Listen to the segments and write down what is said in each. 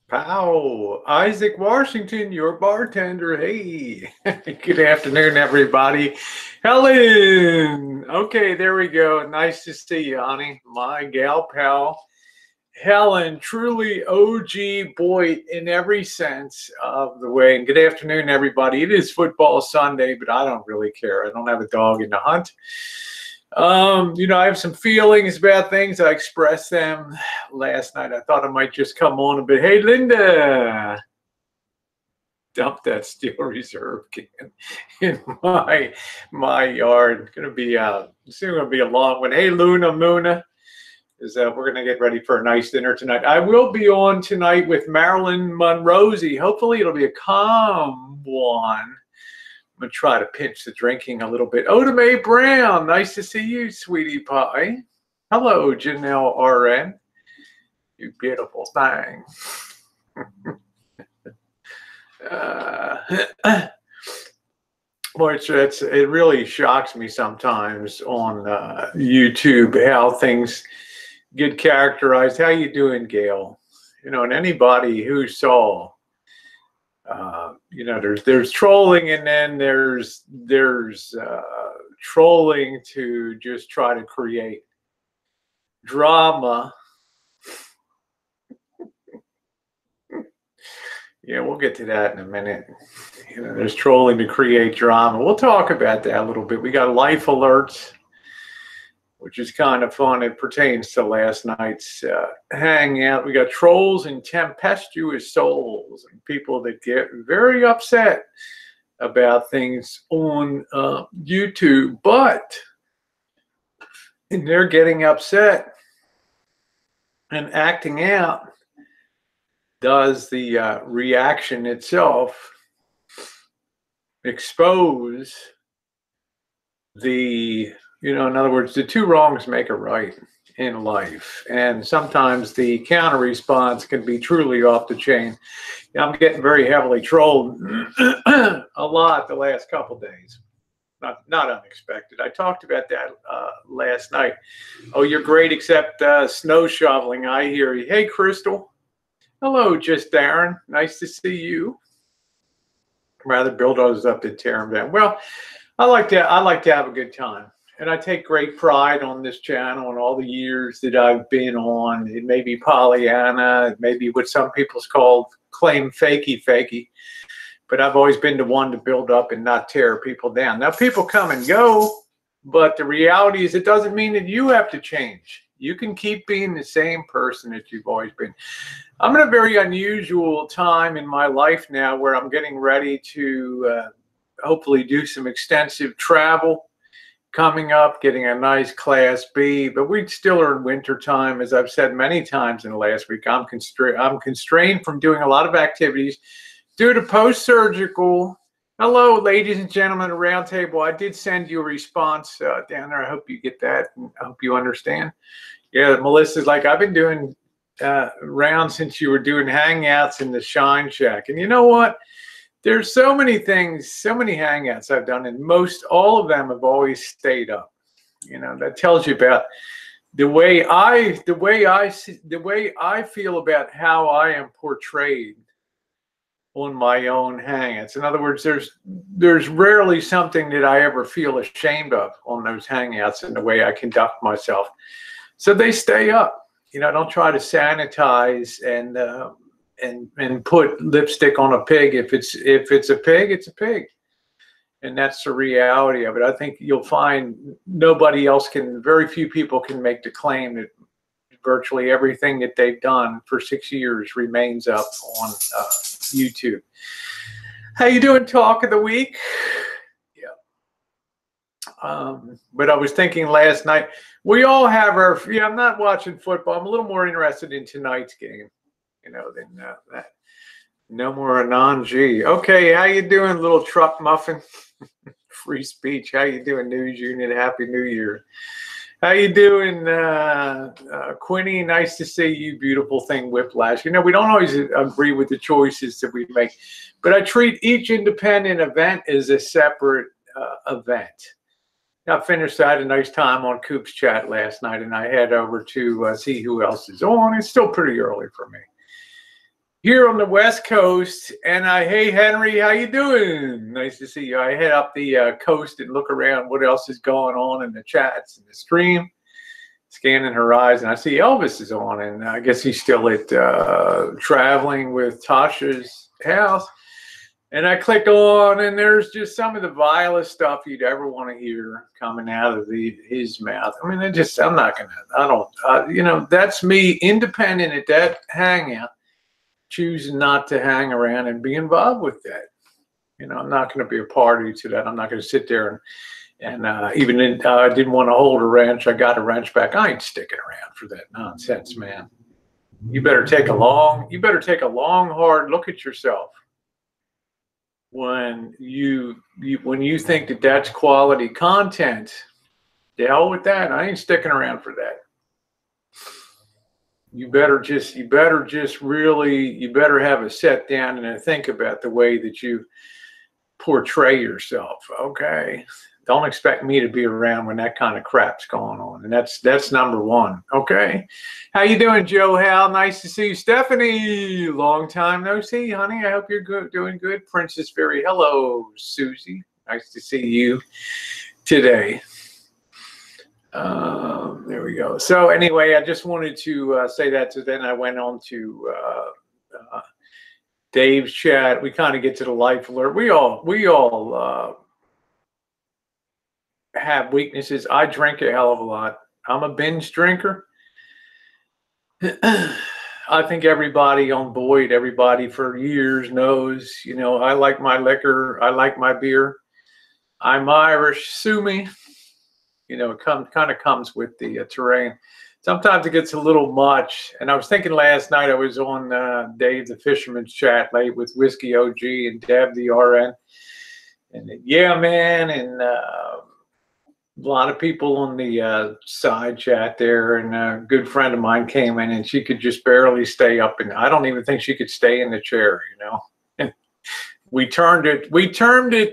Pow, Isaac Washington, your bartender. Hey, good afternoon, everybody. Helen. Okay, there we go. Nice to see you, honey. My gal pal. Helen, truly OG Boyd in every sense of the way. And good afternoon, everybody. It is football Sunday, but I don't really care. I don't have a dog in the hunt. I have some feelings about things. I expressed them last night. I thought I might just come on a bit. Hey, Linda, dump that Steel Reserve can in my yard. It's gonna be soon gonna be a long one. Hey, Luna Moona, we're gonna get ready for a nice dinner tonight. I will be on tonight with Marilyn Rosie. Hopefully, it'll be a calm one. I'm going to try to pinch the drinking a little bit. Oda Mae Brown, nice to see you, sweetie pie. Hello, Janelle RN. You beautiful thing. Well, it really shocks me sometimes on YouTube how things get characterized. How you doing, Gail? And anybody who saw there's trolling, and then there's trolling to just try to create drama. Yeah, we'll get to that in a minute. There's trolling to create drama. We'll talk about that a little bit. We got life alerts, which is kind of fun. It pertains to last night's hangout. We got trolls and tempestuous souls and people that get very upset about things on YouTube, and they're getting upset and acting out. Does the reaction itself expose in other words, the two wrongs make a right in life. And sometimes the counter response can be truly off the chain. I'm getting very heavily trolled a lot the last couple days. Not unexpected. I talked about that last night. Oh, you're great except snow shoveling. I hear you. Hey, Crystal. Hello, just Darren. Nice to see you. Rather bulldozers up to tear them down. Well, I like to have a good time. And I take great pride on this channel and all the years that I've been on. It may be Pollyanna, it may be what some people claim fakey. But I've always been the one to build up and not tear people down. Now, people come and go, but the reality is it doesn't mean that you have to change. You can keep being the same person that you've always been. I'm in a very unusual time in my life now where I'm getting ready to hopefully do some extensive travel. Coming up, getting a nice Class B, but we still are in winter time. As I've said many times in the last week, I'm constrained from doing a lot of activities due to post-surgical. Hello, ladies and gentlemen, round table. I did send you a response down there. I hope you get that, and I hope you understand. Yeah, Melissa's like, I've been doing rounds since you were doing hangouts in the Shine Shack. And you know what? There's so many things, so many hangouts I've done, and all of them have always stayed up. That tells you about the way I feel about how I am portrayed on my own hangouts. In other words, there's rarely something that I ever feel ashamed of on those hangouts in the way I conduct myself. So they stay up. I don't try to sanitize and put lipstick on a pig. If it's a pig, it's a pig. And that's the reality of it. I think you'll find very few people can make the claim that virtually everything that they've done for 6 years remains up on YouTube. How you doing, Talk of the Week? Yeah. But I was thinking last night, we all have I'm not watching football. I'm a little more interested in tonight's game. Than that. No more Anand. Okay, how you doing, little truck muffin? Free speech. How you doing, News Unit? Happy New Year. How you doing, Quinny? Nice to see you, beautiful thing, Whiplash. We don't always agree with the choices that we make, but I treat each independent event as a separate event. I finished. I had a nice time on Coop's chat last night, and I head over to see who else is on. It's still pretty early for me. here on the West Coast. And hey, Henry, how you doing? Nice to see you. I head up the coast and look around what else is going on in the chats and the stream. Scanning Horizon. I see Elvis is on, and I guess he's still at traveling with Tasha's house. And I click on, and there's just some of the vilest stuff you'd ever want to hear coming out of his mouth. I mean, I'm not going to, I don't, you know, that's me independent at that hangout, choosing not to hang around and be involved with that. You know, I'm not going to be a party to that. I'm not going to sit there and even I didn't want to hold a wrench. I got a wrench back. I ain't sticking around for that nonsense, man. You better take a long, hard look at yourself when you think that that's quality content. The hell with that. I ain't sticking around for that. You better have a sit down and a think about the way that you portray yourself. Okay. Don't expect me to be around when that kind of crap's going on. And that's number one. Okay. How you doing, Joe Hal? Nice to see you. Stephanie, long time no see, honey. I hope you're good, doing good. Princess Fairy. Hello, Susie. Nice to see you today. There we go. So anyway, I just wanted to say that. So then I went on to Dave's chat. We kind of get to the life alert. We all have weaknesses. I drink a hell of a lot. I'm a binge drinker. I think everybody on Boyd, everybody for years knows, you know, I like my liquor. I like my beer. I'm Irish. Sue me. You know, it kind of comes with the terrain. Sometimes it gets a little much. And I was thinking last night I was on Dave the Fisherman's chat late with Whiskey OG and Deb the RN. And yeah, man, and a lot of people on the side chat there, and a good friend of mine came in and she could just barely stay up, and I don't even think she could stay in the chair, you know. we termed it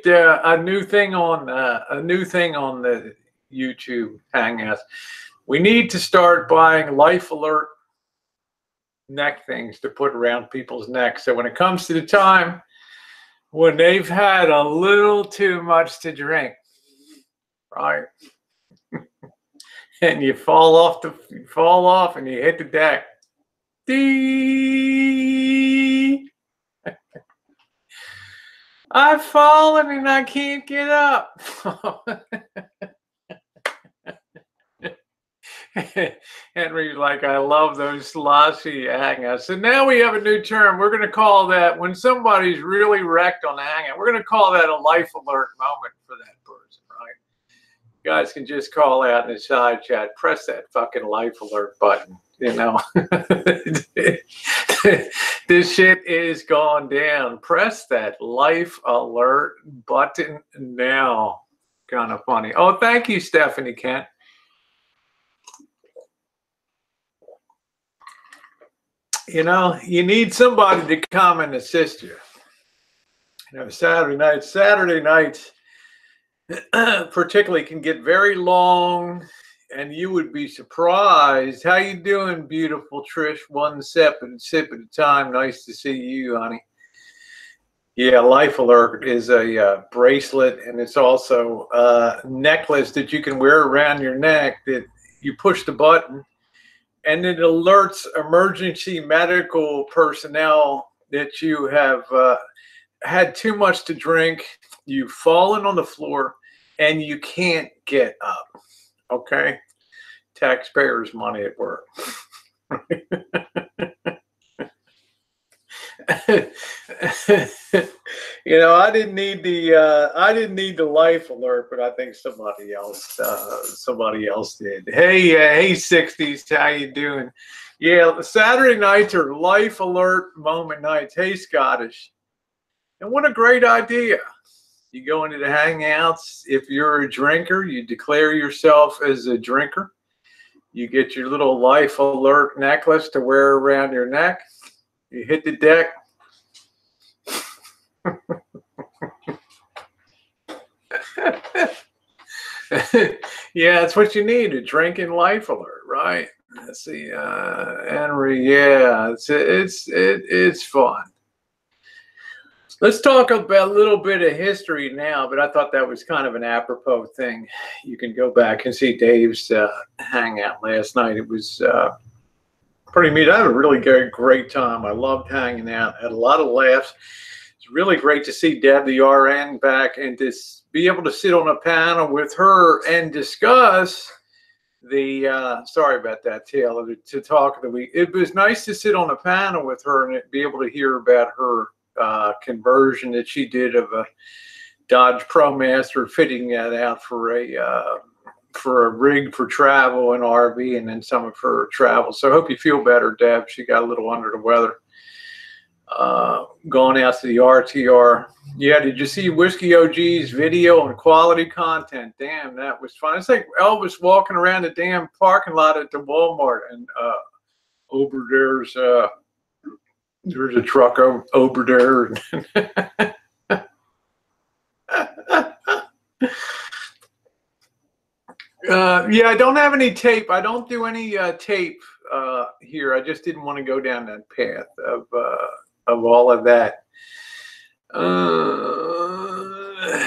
a new thing on the YouTube Hangouts. We need to start buying life alert neck things to put around people's necks, so when it comes to the time when they've had a little too much to drink, right? And you fall off and you hit the deck. Dee! I've fallen and I can't get up. Henry's like, I love those sloshy hangouts. So now we have a new term. We're going to call that, when somebody's really wrecked on the hangout, we're going to call that a life alert moment for that person, right? You guys can just call out in the side chat, press that fucking life alert button, you know. This shit is gone down. Press that life alert button now. Kind of funny. Oh, thank you, Stephanie Kent. You know, you need somebody to come and assist you. You know, Saturday nights particularly can get very long, and you would be surprised. How you doing, beautiful Trish? One sip at a time. Nice to see you, honey. Yeah, Life Alert is a bracelet, and it's also a necklace that you can wear around your neck that you push the button, and it alerts emergency medical personnel that you have had too much to drink, you've fallen on the floor, and you can't get up. Okay? Taxpayers' money at work. You know, I didn't need the life alert, but I think somebody else did. Hey 60s, how you doing? Yeah, Saturday nights are life alert moment nights. Hey, Scottish. And what a great idea. You go into the hangouts. If you're a drinker, you declare yourself as a drinker. You get your little life alert necklace to wear around your neck. You hit the deck. Yeah, that's what you need, a drinking life alert, right? let's see, Henry. Yeah, it's fun. Let's talk about a little bit of history now, but I thought that was kind of an apropos thing. You can go back and see Dave's hangout last night. It was pretty neat. I had a really great time. I loved hanging out. Had a lot of laughs. It's really great to see Deb, the RN, back and to be able to sit on a panel with her and discuss the, sorry about that, Taylor, to talk of the week. It was nice to sit on a panel with her and be able to hear about her conversion that she did of a Dodge ProMaster, fitting that out for a rig for travel and RV, and then some of her travel. So I hope you feel better, Deb. She got a little under the weather. Going out to the RTR. Yeah, did you see Whiskey OG's video on quality content? Damn, that was fun. It's like Elvis walking around the damn parking lot at the Walmart, and over there's a truck over there. Yeah, I don't have any tape. I don't do any tape here. I just didn't want to go down that path of all of that.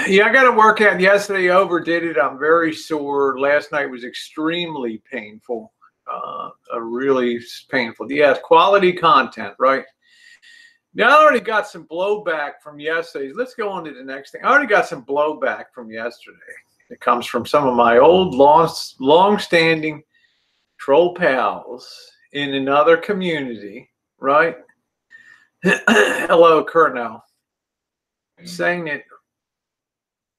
Yeah, I got to work out. Yesterday, I overdid it. I'm very sore. Last night was extremely painful. Really painful. Yeah, quality content, right? Now, I already got some blowback from yesterday. Let's go on to the next thing. I already got some blowback from yesterday. It comes from some of my old, long-standing troll pals in another community, right? Hello, Colonel. Saying that,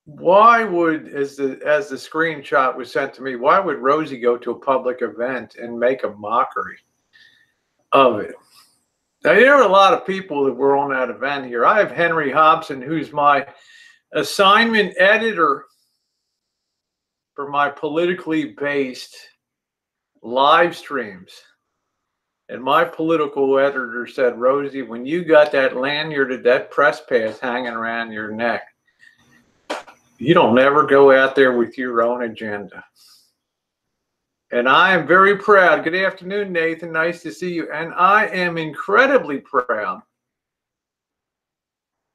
why would, as the screenshot was sent to me, why would Rosie go to a public event and make a mockery of it? Now, there are a lot of people that were on that event here. I have Henry Hobson, who's my assignment editor for my politically based live streams. And my political editor said, Rosie, when you got that lanyard, that press pass hanging around your neck, you don't never go out there with your own agenda. And I am very proud. Good afternoon, Nathan. Nice to see you. And I am incredibly proud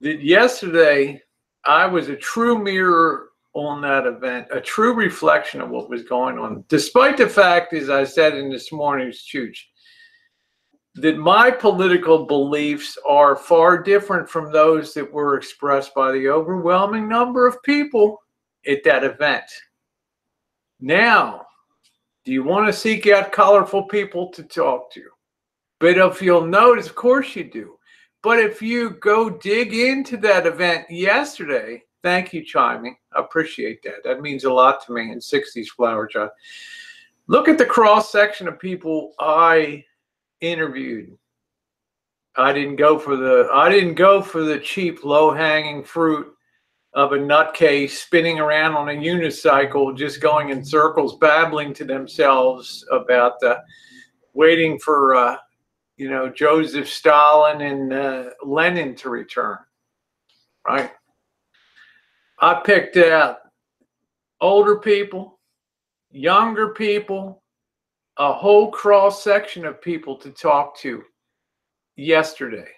that yesterday I was a true mirror on that event, a true reflection of what was going on, despite the fact, as I said in this morning's chooch, that my political beliefs are far different from those that were expressed by the overwhelming number of people at that event. Now, do you want to seek out colorful people to talk to? But if you'll notice, of course you do. But if you go dig into that event yesterday, thank you, Chiming. I appreciate that. That means a lot to me in 60s Flower Child. Look at the cross-section of people I interviewed. I didn't go for the cheap, low-hanging fruit of a nutcase spinning around on a unicycle, just going in circles, babbling to themselves about waiting for Joseph Stalin and Lenin to return. Right? I picked out older people, younger people, a whole cross section of people to talk to yesterday.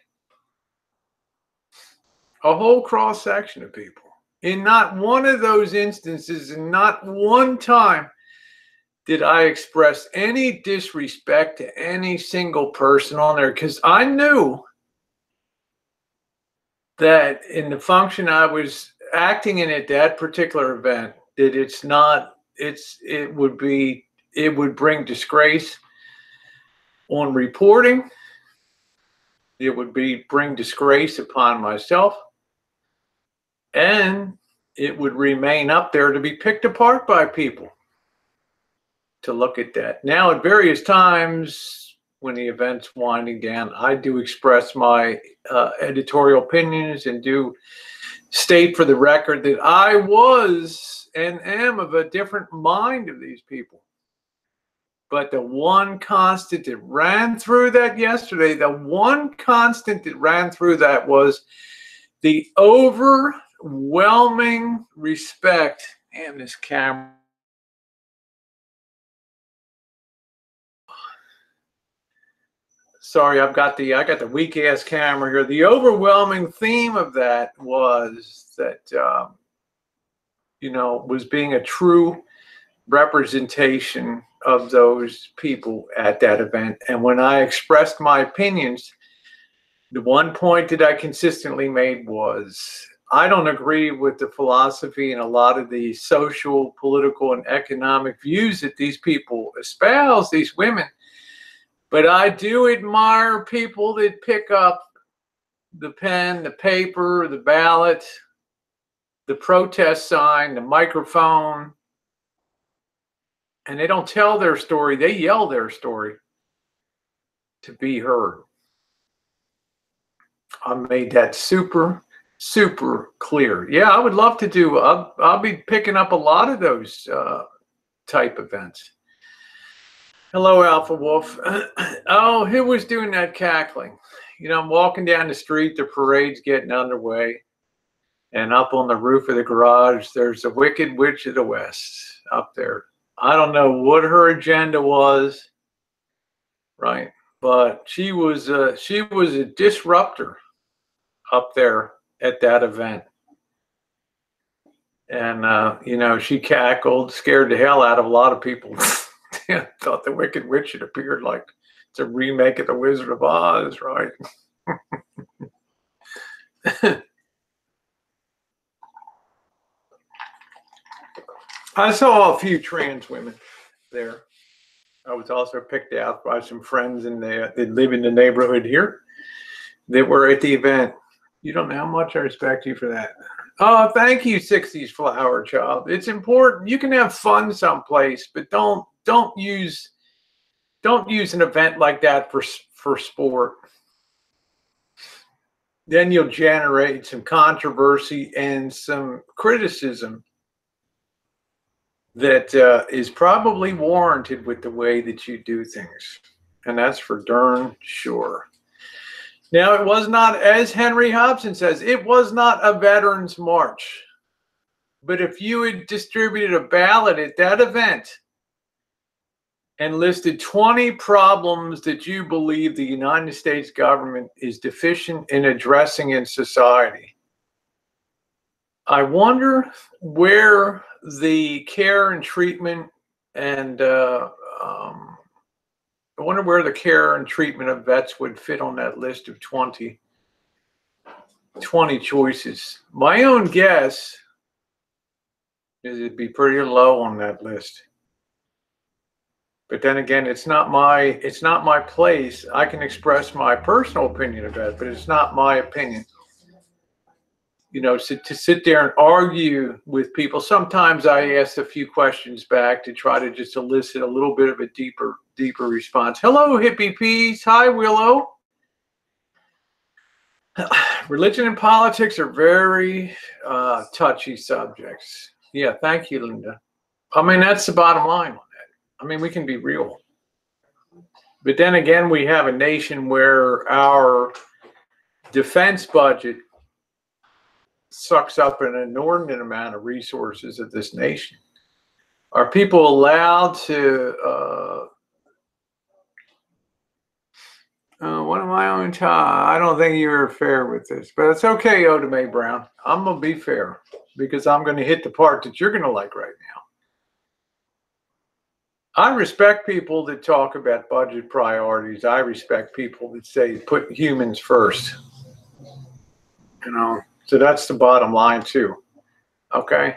A whole cross section of people. In not one of those instances, and not one time did I express any disrespect to any single person on there, because I knew that in the function I was acting in at that particular event, that it would bring disgrace on reporting. It would bring disgrace upon myself. And it would remain up there to be picked apart by people to look at that. Now, at various times when the event's winding down, I do express my editorial opinions and do state for the record that I was and am of a different mind of these people. But the one constant that ran through that yesterday, the one constant that ran through that was the overwhelming respect. Damn, this camera. sorry, I got the weak ass camera here. The overwhelming theme of that was that was being a true representation of those people at that event. And when I expressed my opinions, the one point that I consistently made was, I don't agree with the philosophy and a lot of the social, political, and economic views that these people espouse, these women. But I do admire people that pick up the pen, the paper, the ballot, the protest sign, the microphone, and they don't tell their story, they yell their story to be heard. I made that super clear. Yeah, I would love to do, I'll be picking up a lot of those type events. Hello, Alpha Wolf. Oh, who was doing that cackling? I'm walking down the street, the parade's getting underway, and up on the roof of the garage, there's the Wicked Witch of the West up there. I don't know what her agenda was, right? But she was a disruptor up there at that event. And, she cackled, scared the hell out of a lot of people. Thought the Wicked Witch had appeared like it's a remake of The Wizard of Oz, right? I saw a few trans women there. I was also picked out by some friends that live in the neighborhood here that were at the event. You don't know how much I respect you for that. Oh, thank you, 60s Flower Child. It's important. You can have fun someplace, but don't use an event like that for sport. Then you'll generate some controversy and some criticism that is probably warranted with the way that you do things. And that's for darn sure. Now, it was not, as Henry Hobson says, it was not a veterans march. But if you had distributed a ballot at that event and listed 20 problems that you believe the United States government is deficient in addressing in society, I wonder where the care and treatment and I wonder where the care and treatment of vets would fit on that list of 20 choices. My own guess is it'd be pretty low on that list. But then again, it's not my place. I can express my personal opinion of that, but it's not my opinion. To sit there and argue with people. Sometimes I ask a few questions back to try to just elicit a little bit of a deeper response. Hello, Hippie Peas. Hi, Willow. Religion and politics are very touchy subjects. Yeah, thank you, Linda. I mean, that's the bottom line on that. I mean, we can be real. But then again, we have a nation where our defense budget sucks up an inordinate amount of resources of this nation. Are people allowed to one of my own time? I don't think you're fair with this, but it's okay, Oda Mae Brown. I'm gonna be fair because I'm gonna hit the part that you're gonna like right now. I respect people that talk about budget priorities. I respect people that say put humans first. So that's the bottom line too. Okay.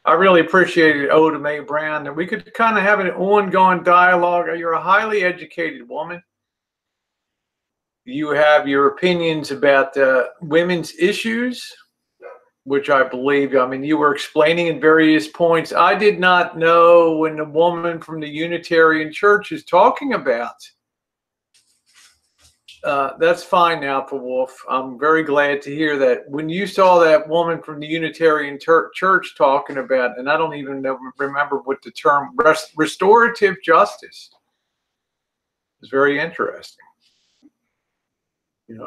I really appreciated Oda Mae Brown that we could kind of have an ongoing dialogue. You're a highly educated woman. You have your opinions about women's issues, which I believe, you were explaining in various points. I did not know when the woman from the Unitarian Church is talking about. That's fine, Alpha Wolf. I'm very glad to hear that. When you saw that woman from the Unitarian Church talking about, and I don't even remember what the term, restorative justice, is very interesting.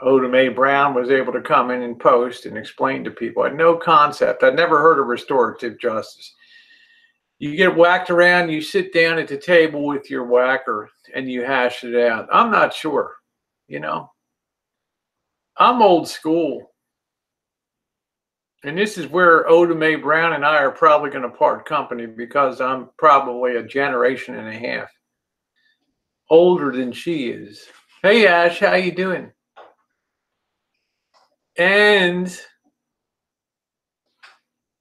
Oda Mae Brown was able to come in and post and explain to people. I had no concept. I'd never heard of restorative justice. You get whacked around, you sit down at the table with your whacker, and you hash it out. I'm not sure. you know. I'm old school. And this is where Oda Mae Brown and I are probably going to part company, because I'm probably a generation and a half older than she is. Hey, Ash, how you doing? And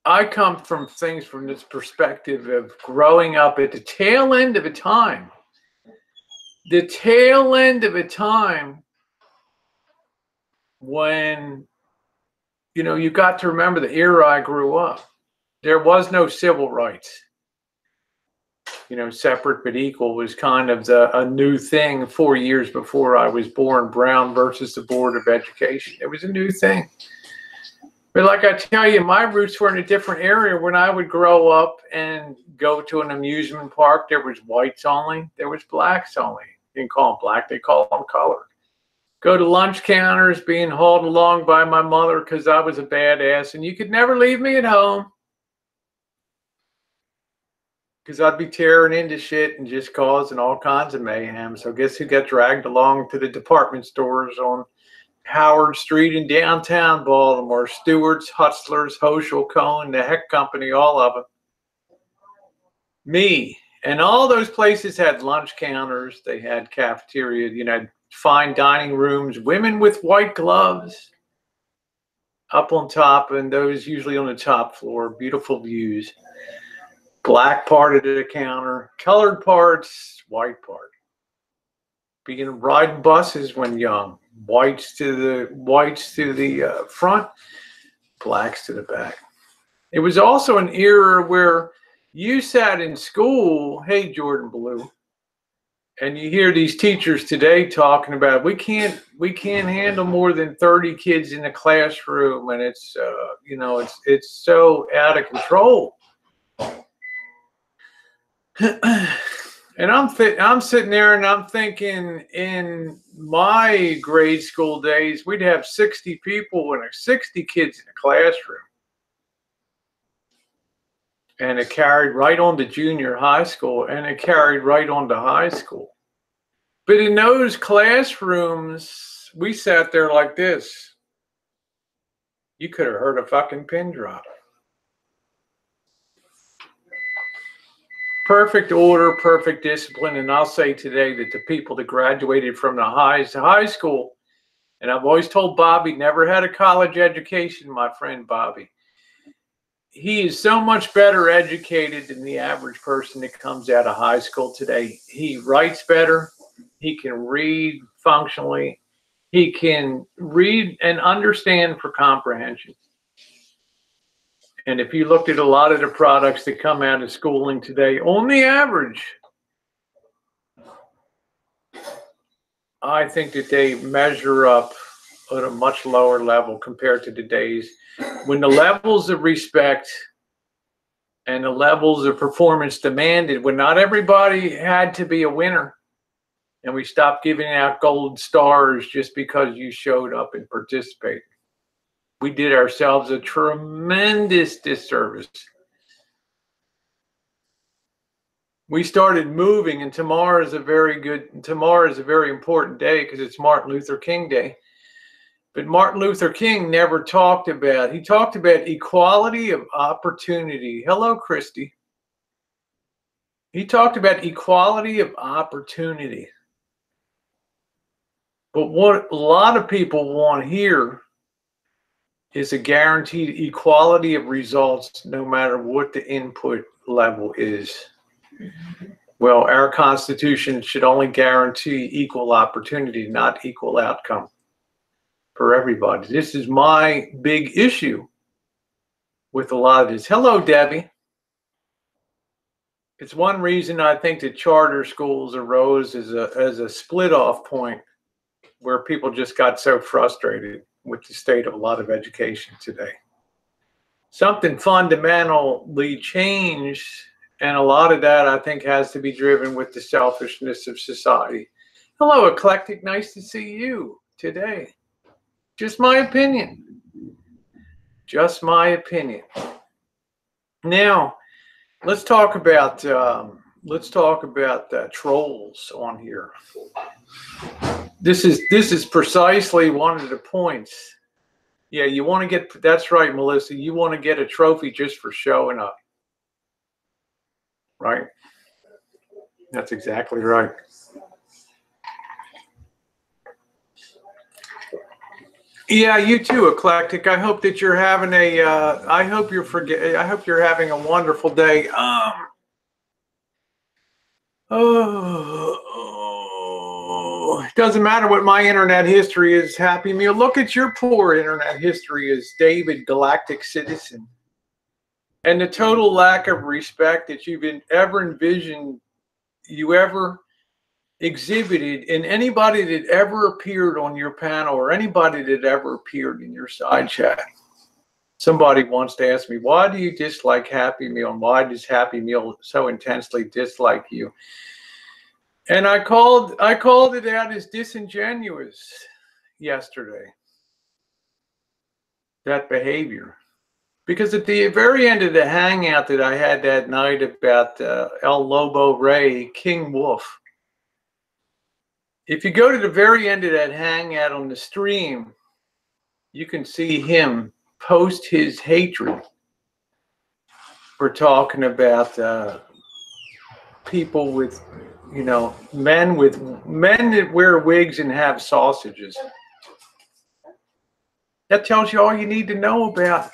I come from things from this perspective of growing up at the tail end of a time. The tail end of a time when, you know, you got to remember the era I grew up. There was no civil rights. You know, separate but equal was kind of a new thing 4 years before I was born. Brown versus the Board of Education. It was a new thing. But like I tell you, my roots were in a different area. When I would grow up and go to an amusement park, there was whites only. There was blacks only. You didn't call them black, they call them colored. Go to lunch counters, being hauled along by my mother because I was a badass, and you could never leave me at home because I'd be tearing into shit and just causing all kinds of mayhem. So guess who got dragged along to the department stores on Howard Street in downtown Baltimore? Stewart's, Hustlers, Hochul, Cohen, the Heck Company, all of them. Me. And all those places had lunch counters. They had cafeteria, you know, fine dining rooms, women with white gloves up on top, and those usually on the top floor. Beautiful views. Black part of the counter, colored parts, white part. Being riding buses when young. Whites to the front, blacks to the back. It was also an era where you sat in school, hey Jordan Blue, and you hear these teachers today talking about we can't handle more than 30 kids in a classroom, and it's you know, it's so out of control. And I'm sitting there and I'm thinking, in my grade school days, we'd have 60 people and 60 kids in a classroom. And it carried right on to junior high school, and it carried right on to high school. But in those classrooms, we sat there like this. You could have heard a fucking pin drop. Perfect order, perfect discipline. And I'll say today that the people that graduated from the high school, and I've always told Bobby, never had a college education, my friend Bobby. He is so much better educated than the average person that comes out of high school today. He writes better. He can read functionally. He can read and understand for comprehension. And if you looked at a lot of the products that come out of schooling today, on the average, I think that they measure up at a much lower level compared to today's, when the levels of respect and the levels of performance demanded, when not everybody had to be a winner, and we stopped giving out gold stars just because you showed up and participated. We did ourselves a tremendous disservice. We started moving, and tomorrow is a very important day because it's Martin Luther King Day. But Martin Luther King never talked about, he talked about equality of opportunity. Hello, Christy. He talked about equality of opportunity. But what a lot of people want here is a guaranteed equality of results no matter what the input level is. Well, our Constitution should only guarantee equal opportunity, not equal outcome for everybody. This is my big issue with a lot of this. Hello, Debbie. It's one reason I think that charter schools arose as a split-off point where people just got so frustrated with the state of a lot of education today. Something fundamentally changed, and a lot of that I think has to be driven with the selfishness of society. Hello, Eclectic. Nice to see you today. Just my opinion. Just my opinion. Now, let's talk about trolls on here. This is precisely one of the points. Yeah, you want to get, that's right, Melissa. You want to get a trophy just for showing up. Right? That's exactly right. Yeah, you too, Eclectic. I hope that you're having a, I hope you're having a wonderful day. It doesn't matter what my internet history is, Happy Meal. Look at your poor internet history as David Galactic Citizen. And the total lack of respect that you've ever envisioned, you ever exhibited in anybody that ever appeared on your panel or anybody that ever appeared in your side chat. Somebody wants to ask me, why do you dislike Happy Meal? And why does Happy Meal so intensely dislike you? And I called it out as disingenuous yesterday, that behavior. Because at the very end of the hangout that I had that night about El Lobo Rey, King Wolf, if you go to the very end of that hangout on the stream, you can see him post his hatred for talking about people with, you know, men that wear wigs and have sausages. That tells you all you need to know about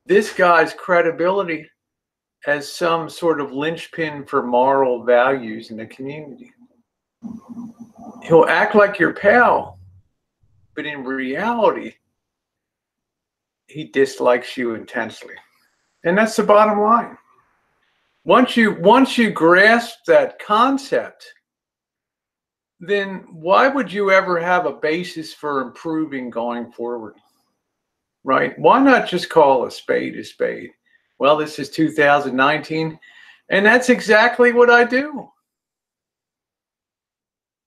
this guy's credibility as some sort of linchpin for moral values in the community. He'll act like your pal, but in reality, he dislikes you intensely. And that's the bottom line. Once you grasp that concept, then why would you ever have a basis for improving going forward? Right? Why not just call a spade a spade? Well, this is 2019, and that's exactly what I do.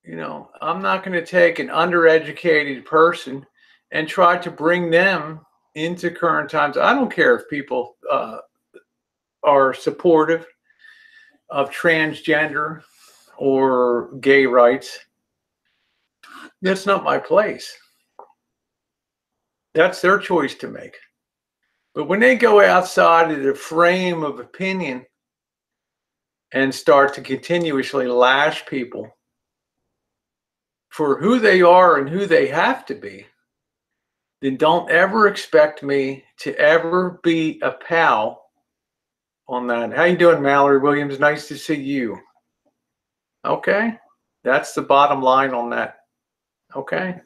You know, I'm not going to take an undereducated person and try to bring them into current times. I don't care if people are supportive of transgender or gay rights. That's not my place. That's their choice to make. But when they go outside of the frame of opinion and start to continuously lash people for who they are and who they have to be, then don't ever expect me to ever be a pal on that. How you doing, Mallory Williams? Nice to see you. Okay, that's the bottom line on that. Okay,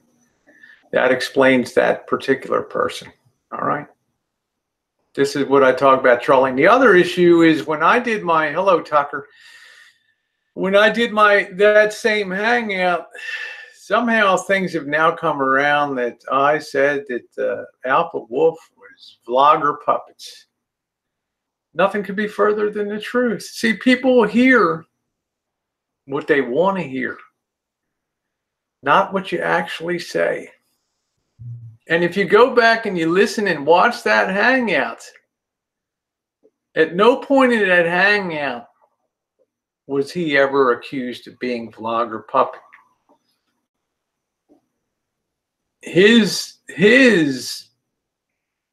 that explains that particular person. All right, this is what I talk about trolling. The other issue is when I did my, hello Tucker, when I did that same hangout, somehow things have now come around that I said that Alpha Wolf was vlogger puppets. Nothing could be further than the truth. See, people hear what they want to hear, not what you actually say. And if you go back and you listen and watch that hangout, at no point in that hangout was he ever accused of being vlogger puppet. His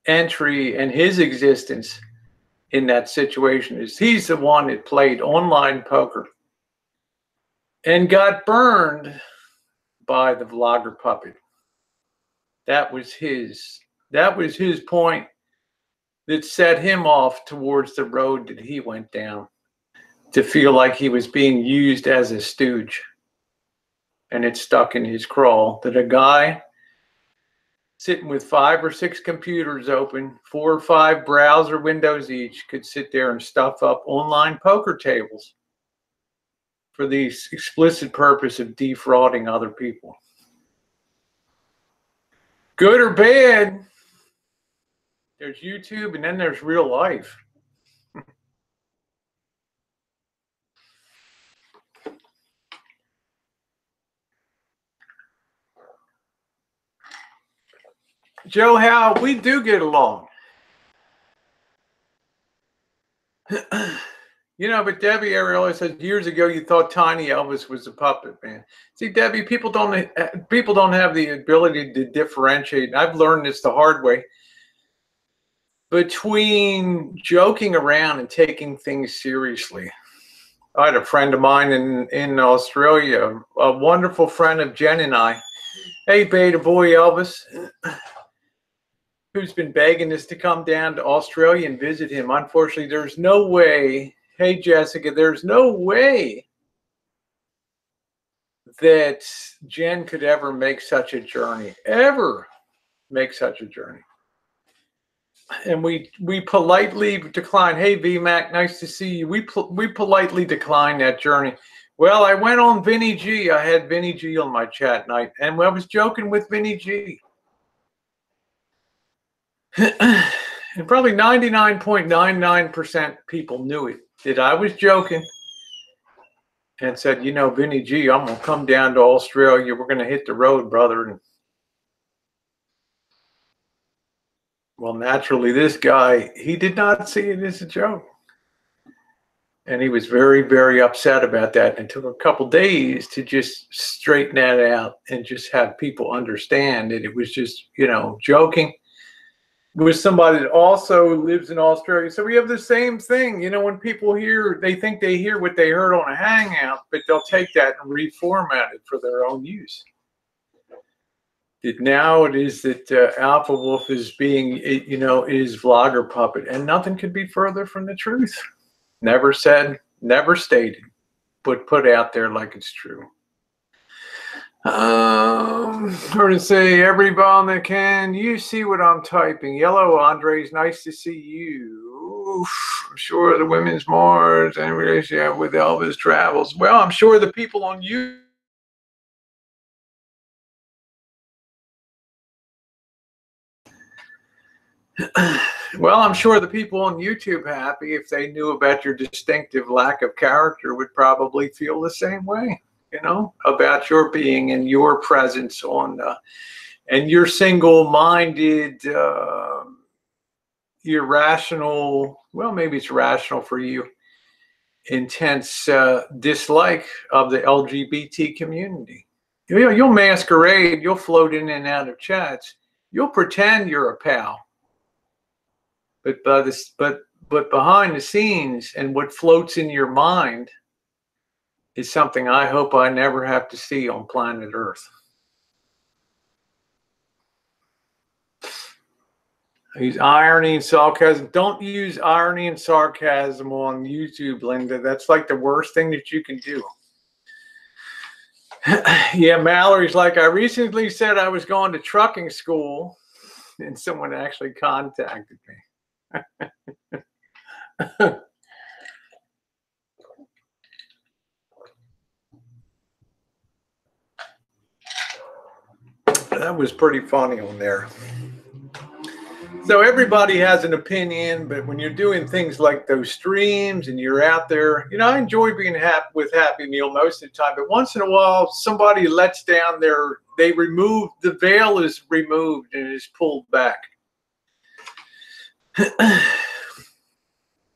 entry and his existence in that situation is he's the one that played online poker and got burned by the vlogger puppet. That was his point that set him off towards the road that he went down, to feel like he was being used as a stooge. And it stuck in his crawl that a guy sitting with 5 or 6 computers open, 4 or 5 browser windows each, could sit there and stuff up online poker tables for the explicit purpose of defrauding other people. Good or bad, there's YouTube and then there's real life. Joe, how we do get along. You know, but Debbie Ariella says years ago you thought Tiny Elvis was a puppet man. See, Debbie, people don't have the ability to differentiate. I've learned this the hard way between joking around and taking things seriously. I had a friend of mine in Australia, a wonderful friend of Jen and I. Hey, beta boy Elvis, who's been begging us to come down to Australia and visit him. Unfortunately, there's no way. Hey, Jessica, there's no way that Jen could ever make such a journey, ever make such a journey. And we politely decline. Hey, VMAC, nice to see you. We politely declined that journey. Well, I went on Vinny G. I had Vinny G on my chat night, and I was joking with Vinny G. And probably 99.99% people knew it, that I was joking, and said, you know, Vinny G, I'm going to come down to Australia. We're going to hit the road, brother. And well, naturally, this guy, he did not see it as a joke. And he was very, very upset about that. And it took a couple days to just straighten that out and just have people understand that it was just, you know, joking with somebody that also lives in Australia. So we have the same thing. You know, when people hear, they think they hear what they heard on a hangout, but they'll take that and reformat it for their own use. Now it is that Alpha Wolf is being, you know, is vlogger puppet, and nothing could be further from the truth. Never said, never stated, but put out there like it's true. Or to say, every bomb that can, you see what I'm typing. Yellow Andres, nice to see you. I'm sure the Women's Mars and relationship with Elvis travels. Well, I'm sure the people on you. Well, I'm sure the people on YouTube happy if they knew about your distinctive lack of character would probably feel the same way, you know, about your being and your presence on, and your single-minded, irrational, well, maybe it's rational for you, intense dislike of the LGBT community. You know, you'll masquerade, you'll float in and out of chats, you'll pretend you're a pal. But behind the scenes and what floats in your mind is something I hope I never have to see on planet Earth. Use irony and sarcasm. Don't use irony and sarcasm on YouTube, Linda. That's like the worst thing that you can do. Yeah, Mallory's like, I recently said I was going to trucking school, and someone actually contacted me. That was pretty funny on there. So everybody has an opinion, but when you're doing things like those streams and you're out there, you know, I enjoy being with Happy Meal most of the time, but once in a while somebody lets down the veil is removed and is pulled back.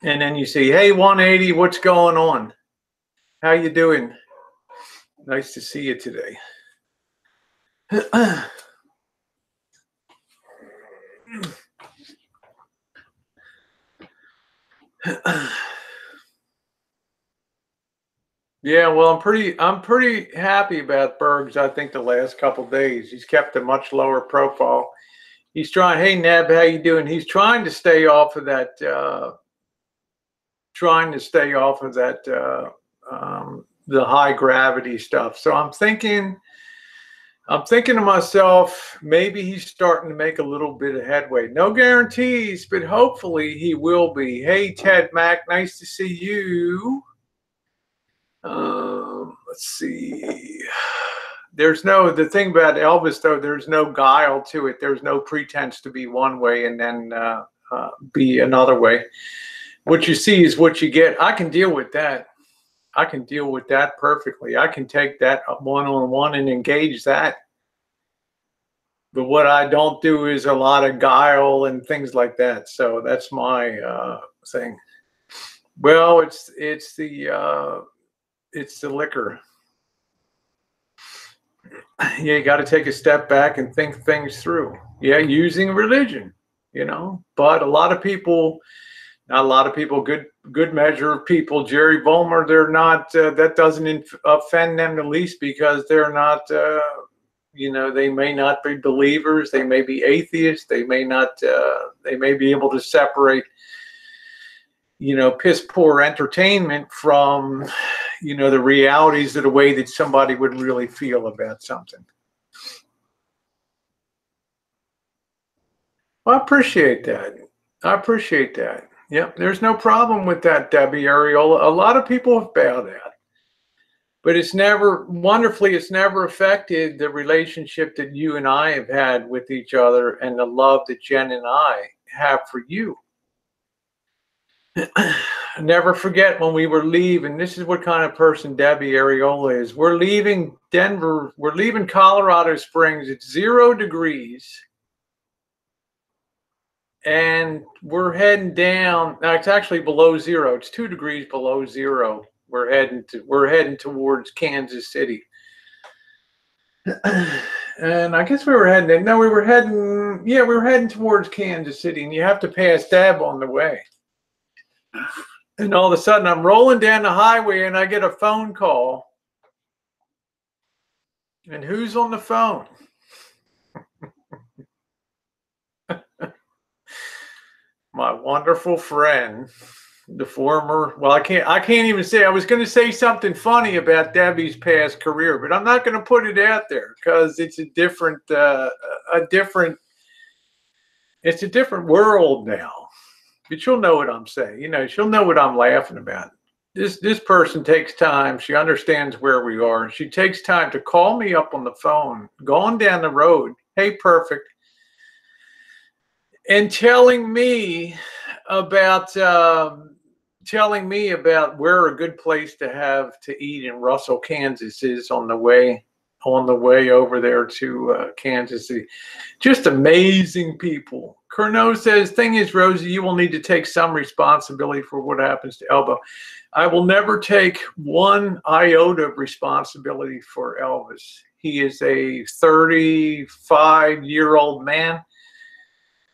And then you see, hey, 180, what's going on? How you doing? Nice to see you today. Yeah, well, I'm pretty happy about Bergs. I think the last couple of days he's kept a much lower profile. He's trying. Hey, Neb, how you doing? He's trying to stay off of that. The high gravity stuff. So I'm thinking to myself, maybe he's starting to make a little bit of headway. No guarantees, but hopefully he will be. Hey, Ted Mack, nice to see you. Let's see. The thing about Elvis, though, there's no guile to it. There's no pretense to be one way and then be another way. What you see is what you get. I can deal with that. I can deal with that perfectly. I can take that one-on-one and engage that. But what I don't do is a lot of guile and things like that. So that's my thing. Well, it's the liquor. Yeah, you got to take a step back and think things through. Yeah, using religion, but a lot of people, not a lot of people, good measure of people, Jerry Vollmer, they're not, that doesn't offend them the least, because they're not, they may not be believers, they may be atheists, they may not, they may be able to separate, piss poor entertainment from, the realities of the way that somebody would really feel about something. Well, I appreciate that. I appreciate that. Yep, there's no problem with that, Debbie Ariola. A lot of people have bowed out, but it's never affected the relationship that you and I have had with each other, and the love that Jen and I have for you. Never forget when we were leaving. This is what kind of person Debbie Ariola is. We're leaving Denver. We're leaving Colorado Springs. It's 0 degrees. And we're heading down. Now it's actually below 0. It's 2 degrees below 0. We're heading towards Kansas City. And I guess we were heading towards Kansas City, and you have to pass Dab on the way. And all of a sudden, I'm rolling down the highway, and I get a phone call. And who's on the phone? My wonderful friend, the former. Well, I can't even say. I was going to say something funny about Debbie's past career, but I'm not going to put it out there because it's a different world now. But she'll know what I'm saying. She'll know what I'm laughing about. This person takes time. She understands where we are. She takes time to call me up on the phone, going down the road. Hey, perfect. And telling me about where a good place to have to eat in Russell, Kansas is on the way over there to Kansas City. Just amazing people. Curno says, thing is, Rosie, you will need to take some responsibility for what happens to Elbo. I will never take one iota of responsibility for Elvis. He is a 35-year-old man.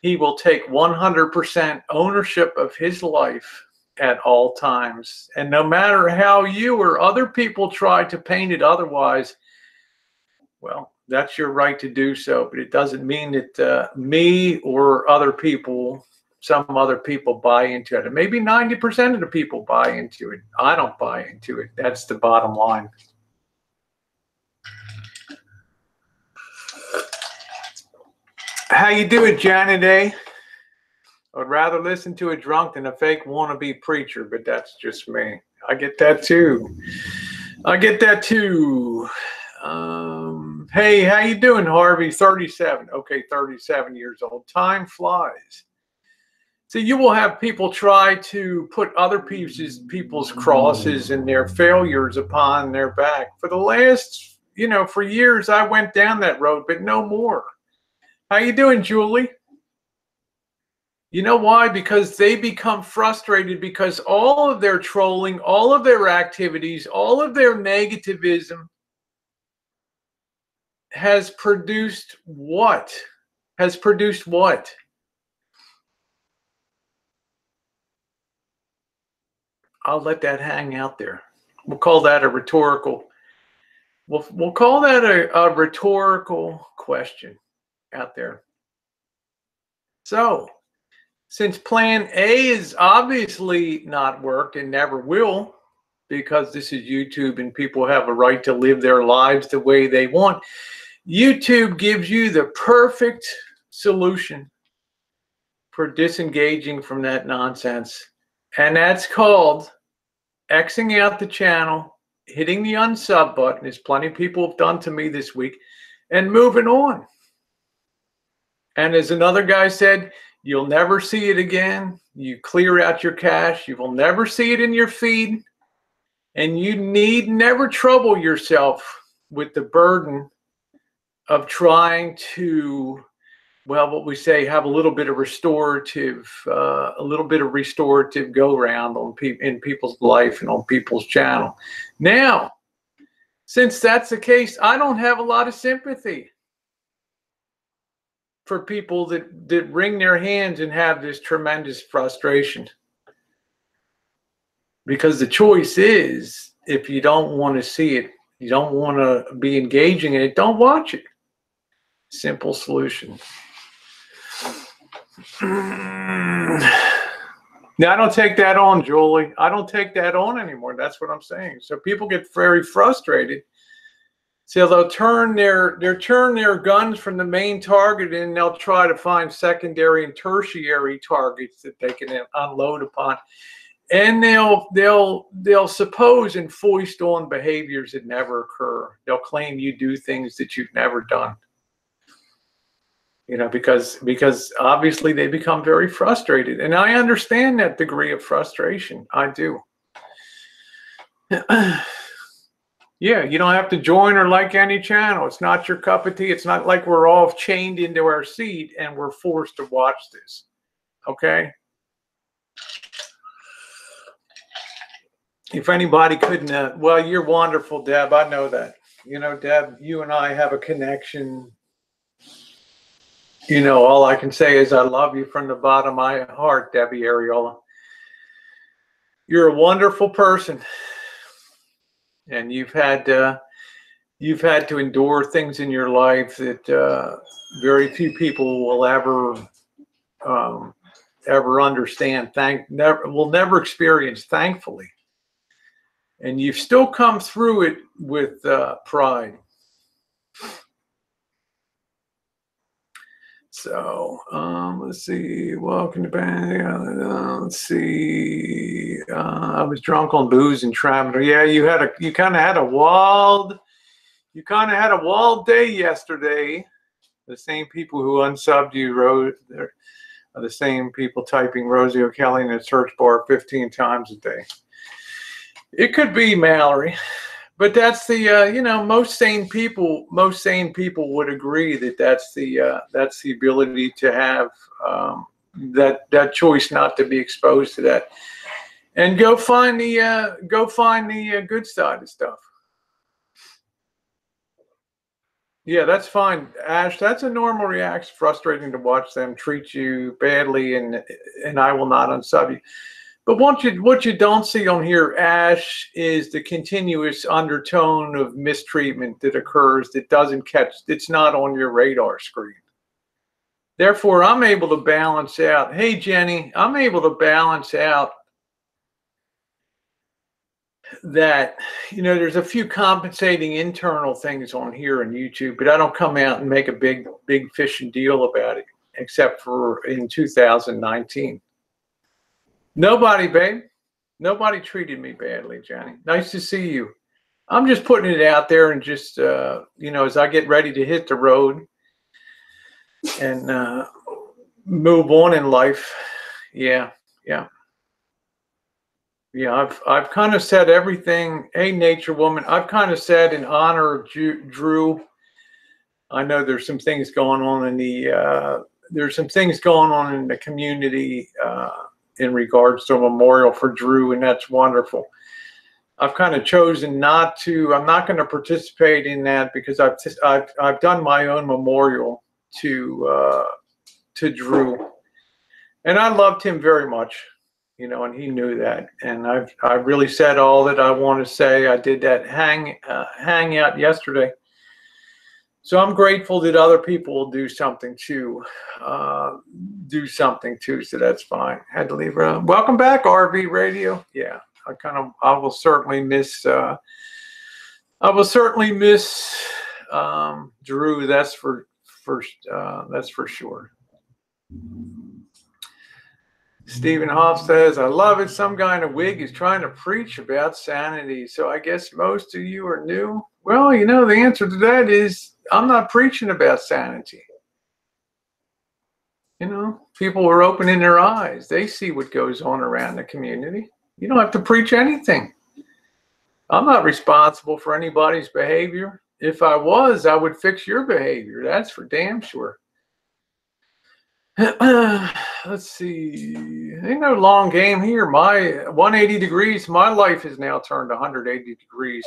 He will take 100% ownership of his life at all times. And no matter how you or other people try to paint it otherwise, well, that's your right to do so. But it doesn't mean that me or some other people buy into it. And maybe 90% of the people buy into it. I don't buy into it. That's the bottom line. How you doing, Janet A? I'd rather listen to a drunk than a fake wannabe preacher, but that's just me. I get that too. Hey, how you doing, Harvey? 37. Okay, 37 years old. Time flies. So you will have people try to put other people's crosses and their failures upon their back. For the last, for years, I went down that road, but no more. How you doing, Julie? You know why? Because they become frustrated because all of their trolling, all of their activities, all of their negativism has produced what? I'll let that hang out there. We'll call that a rhetorical. We'll call that a rhetorical question out there. So, since plan A is obviously not worked and never will, because this is YouTube and people have a right to live their lives the way they want, YouTube gives you the perfect solution for disengaging from that nonsense. And that's called Xing out the channel, hitting the unsub button, as plenty of people have done to me this week, and moving on. And as another guy said, you'll never see it again. You clear out your cache. You will never see it in your feed. And you need never trouble yourself with the burden of trying to well, what we say, have a little bit of restorative go around on in people's life and on people's channel. Now, since that's the case, I don't have a lot of sympathy for people that wring their hands and have this tremendous frustration. Because the choice is, if you don't want to see it, you don't want to be engaging in it, don't watch it. Simple solution. Now, I don't take that on, Julie. I don't take that on anymore. That's what I'm saying. So people get very frustrated. So they'll turn their guns from the main target, and they'll try to find secondary and tertiary targets that they can unload upon. And they'll suppose and foist on behaviors that never occur. They'll claim you do things that you've never done. You know, because obviously they become very frustrated. And I understand that degree of frustration. I do. Yeah, you don't have to join or like any channel. It's not your cup of tea. It's not like we're all chained into our seat and we're forced to watch this. Okay? If anybody couldn't, well, you're wonderful, Deb. I know that. You know, Deb, you and I have a connection. You know, all I can say is I love you from the bottom of my heart, Debbie Ariola. You're a wonderful person, and you've had to endure things in your life that very few people will ever understand. Will never experience, thankfully. And you've still come through it with pride. So let's see. Welcome to band. Let's see. I was drunk on booze and traveling. Yeah, you kind of had a wild day yesterday. The same people who unsubbed you, Rose, are the same people typing Rosie O'Kelly in the search bar 15 times a day. It could be Mallory. But that's the you know, most sane people would agree that that's the ability to have that choice not to be exposed to that, and go find the good side of stuff. Yeah, that's fine, Ash. That's a normal reaction. Frustrating to watch them treat you badly, and I will not unsub you. But what you don't see on here, Ash, is the continuous undertone of mistreatment that occurs that's not on your radar screen. Therefore, I'm able to balance out. Hey, Jenny, I'm able to balance out that, you know, there's a few compensating internal things on here on YouTube, but I don't come out and make a big fishing deal about it, except for in 2019. Nobody, babe. Nobody treated me badly, Jenny. Nice to see you. I'm just putting it out there, and just, you know, as I get ready to hit the road and move on in life. Yeah. I've kind of said everything. Hey, Nature Woman. I've kind of said in honor of Drew. I know there's some things going on in the community in regards to a memorial for Drew, and that's wonderful. I've kind of chosen not to. I'm not going to participate in that because I've done my own memorial to Drew, and I loved him very much, you know, and he knew that. And I've really said all that I want to say. I did that hangout yesterday. So I'm grateful that other people will do something too. So that's fine. Had to leave her. Welcome back, RV Radio. Yeah, I will certainly miss Drew. That's for sure. Stephen Hoff says, I love it. Some guy in a wig is trying to preach about sanity. So I guess most of you are new. Well, you know, the answer to that is I'm not preaching about sanity. You know, people are opening their eyes. They see what goes on around the community. You don't have to preach anything. I'm not responsible for anybody's behavior. If I was, I would fix your behavior. That's for damn sure. Let's see. Ain't no long game here. My 180 degrees. My life is now turned 180 degrees.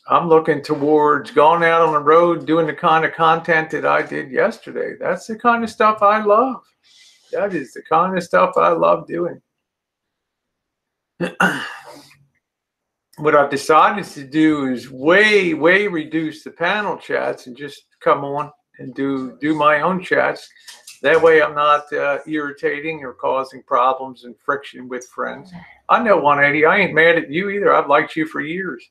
I'm looking towards going out on the road, doing the kind of content that I did yesterday. That's the kind of stuff I love. That is the kind of stuff I love doing. What I've decided to do is way reduce the panel chats and just come on and do my own chats. That way I'm not irritating or causing problems and friction with friends. I know 180. I ain't mad at you either. I've liked you for years.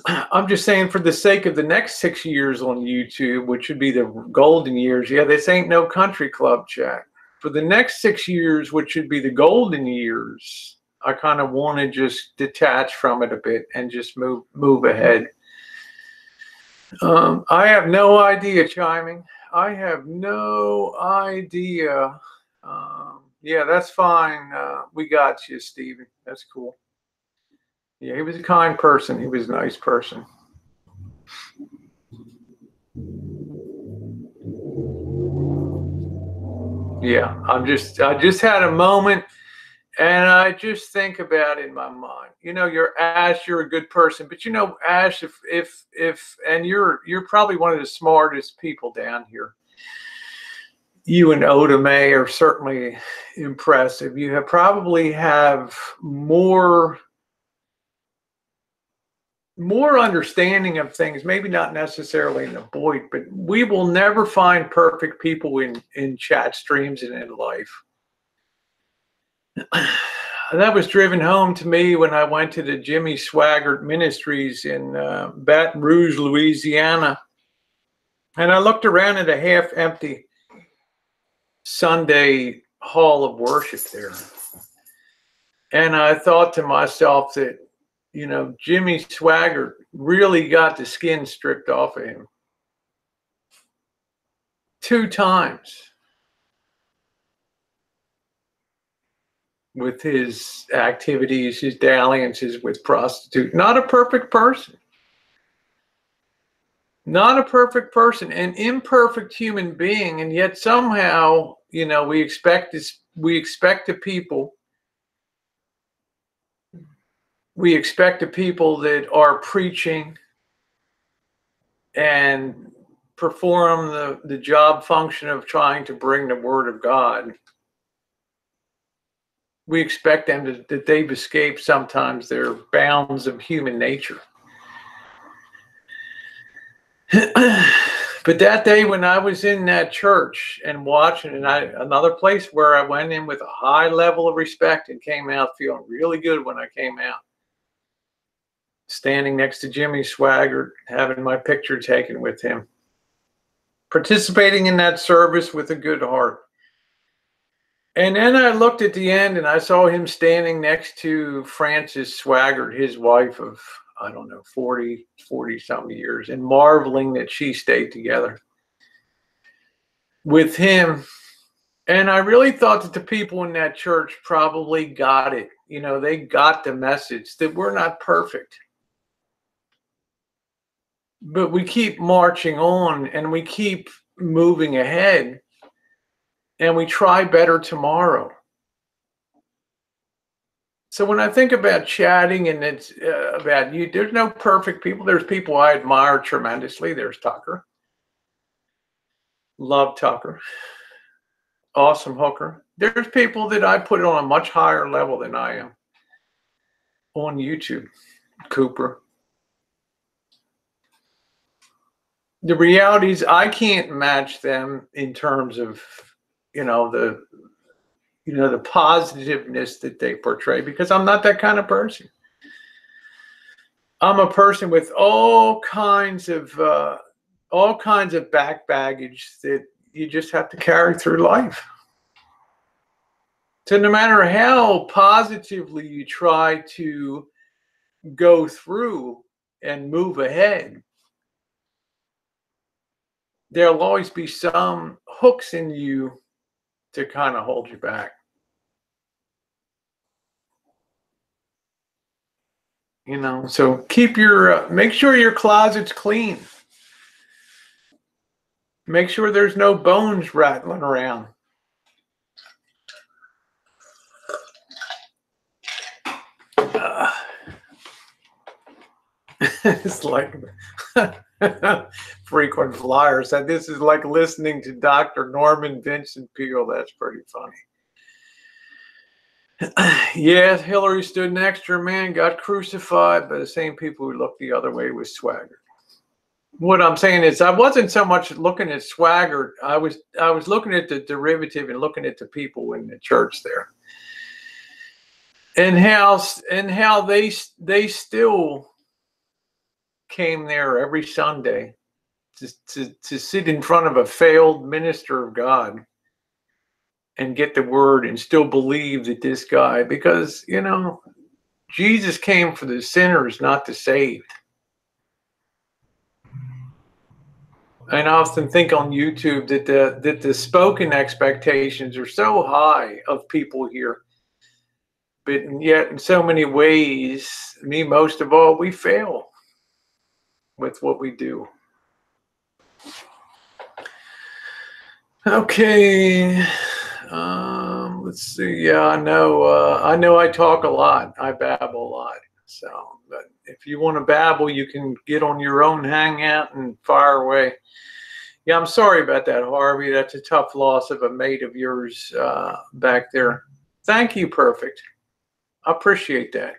I'm just saying, for the sake of the next 6 years on YouTube, which would be the golden years. Yeah, this ain't no country club chat. For the next 6 years, which would be the golden years, I kind of want to just detach from it a bit and just move ahead. I have no idea, chiming. I have no idea. Yeah, that's fine. We got you, Steven. That's cool. Yeah, he was a kind person. He was a nice person. Yeah, I just had a moment, and I just think about it in my mind. You know, you're Ash, you're a good person, but you know, Ash, if and you're probably one of the smartest people down here. You and Oda May are certainly impressive. You probably have more understanding of things, maybe not necessarily in the void, but we will never find perfect people in chat streams and in life. That was driven home to me when I went to the Jimmy Swaggart Ministries in Baton Rouge, Louisiana. And I looked around at a half-empty Sunday hall of worship there. And I thought to myself that, you know, Jimmy Swaggart really got the skin stripped off of him 2 times with his activities, his dalliances with prostitutes. Not a perfect person. Not a perfect person, an imperfect human being, and yet somehow, you know, we expect the people that are preaching and perform the job function of trying to bring the word of God. We expect them that they've escaped sometimes their bounds of human nature. But that day when I was in that church and watching, and another place where I went in with a high level of respect and came out feeling really good when I came out, standing next to Jimmy Swaggart, having my picture taken with him, participating in that service with a good heart. And then I looked at the end and I saw him standing next to Frances Swaggart, his wife of, I don't know, 40 some years, and marveling that she stayed together with him. And I really thought that the people in that church probably got it. You know, they got the message that we're not perfect. But we keep marching on and we keep moving ahead and we try better tomorrow. So when I think about chatting and it's about you, there's no perfect people. There's people I admire tremendously. There's Tucker. Love Tucker. Awesome hooker. There's people that I put on a much higher level than I am on YouTube. Cooper. The reality is I can't match them in terms of, you know, the positiveness that they portray, because I'm not that kind of person. I'm a person with all kinds of back baggage that you just have to carry through life. So no matter how positively you try to go through and move ahead, there'll always be some hooks in you to kind of hold you back. You know, so keep your, make sure your closet's clean. Make sure there's no bones rattling around. It's like frequent flyer said, this is like listening to Dr. Norman Vincent Peale. That's pretty funny. Yes, Hillary stood next to her man, got crucified by the same people who looked the other way with swagger. What I'm saying is I wasn't so much looking at swagger. I was looking at the derivative and looking at the people in the church there. And how they still came there every Sunday to sit in front of a failed minister of God and get the word and still believe that this guy, because, you know, Jesus came for the sinners, not the saved. And I often think on YouTube that the spoken expectations are so high of people here. But yet in so many ways, me most of all, we fail with what we do. Okay. Let's see. Yeah, I know I talk a lot. I babble a lot. So, but if you want to babble, you can get on your own hangout and fire away. Yeah, I'm sorry about that, Harvey. That's a tough loss of a mate of yours back there. Thank you, Perfect. I appreciate that.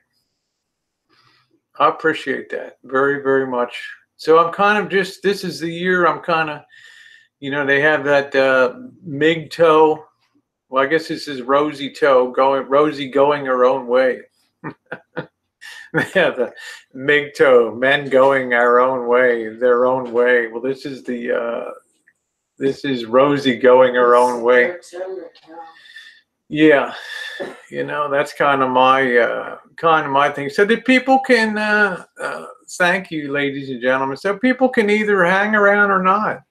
I appreciate that very, very much. So I'm kind of just, this is the year I'm kind of, you know, they have that MGTOW. Well, I guess this is Rosie going her own way. They have the MGTOW, men going their own way. Well, this is Rosie going her own way. Yeah, you know, that's kind of my thing. So that people can thank you, ladies and gentlemen. So people can either hang around or not.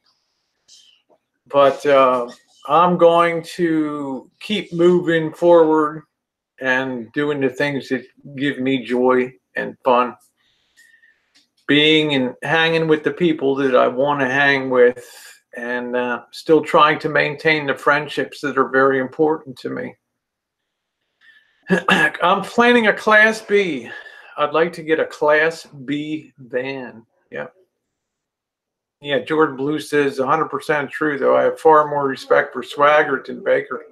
But I'm going to keep moving forward and doing the things that give me joy and fun. Being and hanging with the people that I want to hang with, and still trying to maintain the friendships that are very important to me. I'm planning a Class B. I'd like to get a Class B van. Yeah. Yeah, Jordan Blue says 100% true, though. I have far more respect for Swaggart than Baker.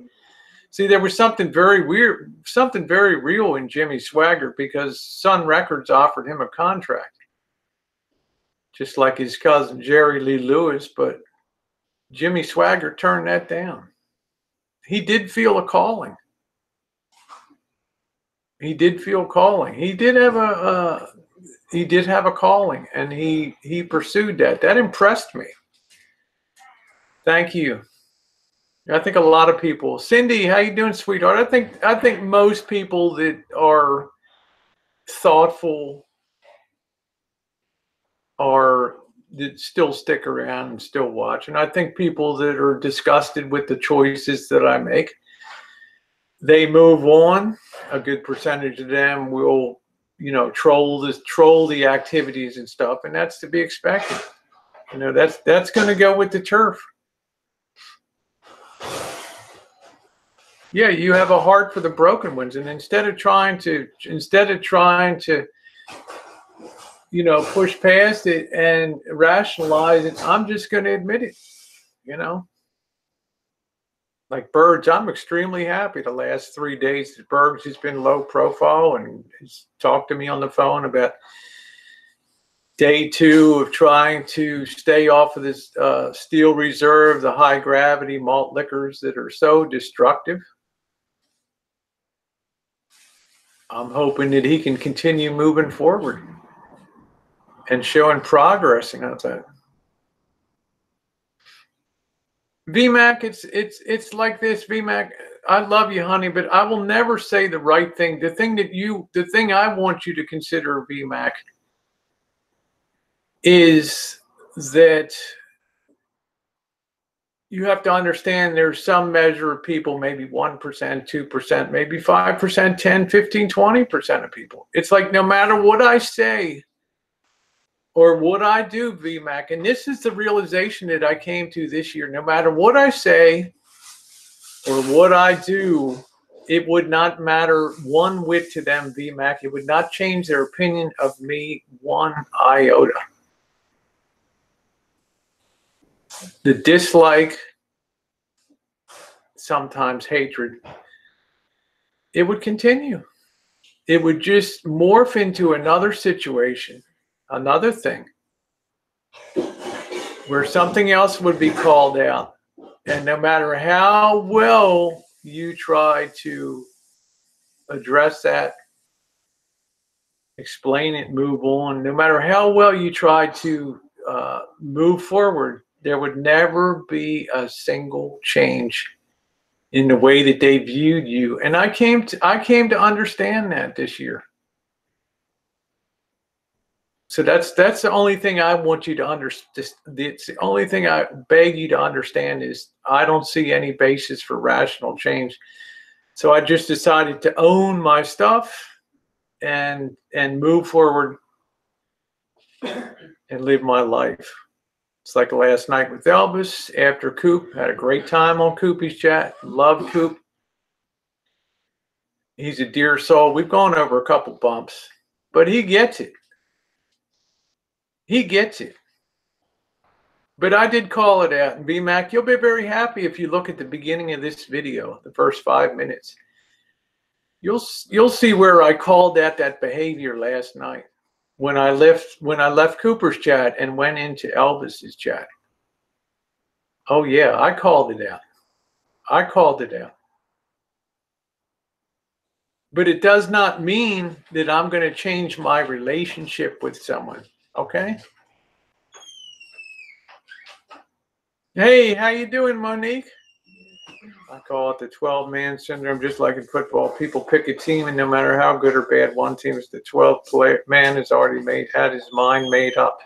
See, there was something very weird, something very real in Jimmy Swaggart, because Sun Records offered him a contract, just like his cousin Jerry Lee Lewis, but Jimmy Swaggart turned that down. He did feel a calling. He did feel calling. He did have a calling, and he pursued that. That impressed me. Thank you. I think a lot of people. Cindy, how you doing, sweetheart? I think most people that are thoughtful that still stick around and still watch. And I think people that are disgusted with the choices that I make, they move on. A good percentage of them will, you know, troll the activities and stuff, and that's to be expected. You know, that's going to go with the turf. Yeah, you have a heart for the broken ones, and instead of trying to, you know, push past it and rationalize it, I'm just going to admit it. You know, like Birds, I'm extremely happy the last 3 days that Birds has been low profile and he's talked to me on the phone about day 2 of trying to stay off of this Steel Reserve, the high gravity malt liquors that are so destructive. I'm hoping that he can continue moving forward and showing progress. You know, that VMAC, it's like this. VMAC, I love you, honey, but I will never say the right thing. The thing I want you to consider, VMAC, is that you have to understand there's some measure of people, maybe 1%, 2%, maybe 5%, 10, 15, 20% of people. It's like no matter what I say, Or would I do, VMAC? And this is the realization that I came to this year. No matter what I say or what I do, it would not matter one whit to them, VMAC. It would not change their opinion of me one iota. The dislike, sometimes hatred, it would continue. It would just morph into another situation, another thing, where something else would be called out. And no matter how well you try to address that, explain it, move on, no matter how well you try to move forward, there would never be a single change in the way that they viewed you. And I came to understand that this year. So that's the only thing I want you to understand. It's the only thing I beg you to understand is I don't see any basis for rational change. So I just decided to own my stuff and move forward and live my life. It's like last night with Elvis after Coop. Had a great time on Coopy's chat. Love Coop. He's a dear soul. We've gone over a couple bumps, but he gets it. He gets it. But I did call it out. And BMAC, you'll be very happy if you look at the beginning of this video, the first 5 minutes. You'll see where I called out that behavior last night when I left Cooper's chat and went into Elvis's chat. Oh yeah, I called it out. I called it out. But it does not mean that I'm going to change my relationship with someone. Okay? Hey, how you doing, Monique? I call it the 12-man syndrome, just like in football. People pick a team, and no matter how good or bad one team is, the 12th man has already had his mind made up.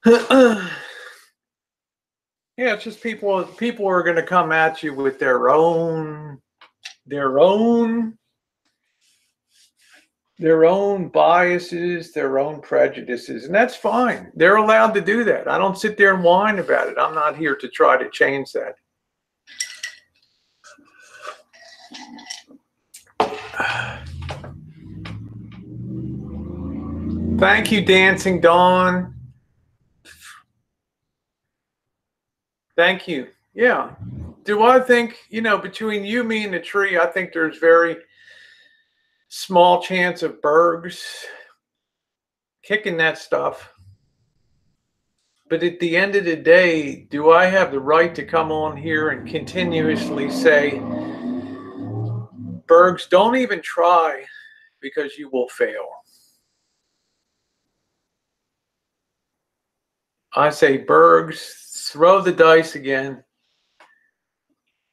Yeah, it's just people are going to come at you with their own biases, their own prejudices, and that's fine. They're allowed to do that. I don't sit there and whine about it. I'm not here to try to change that. Thank you, Dancing Dawn. Thank you. Yeah. Do I think, between you, me, and the tree, I think there's very small chance of Bergs kicking that stuff. But at the end of the day, do I have the right to come on here and continuously say, Bergs, don't even try because you will fail? I say, Bergs, throw the dice again.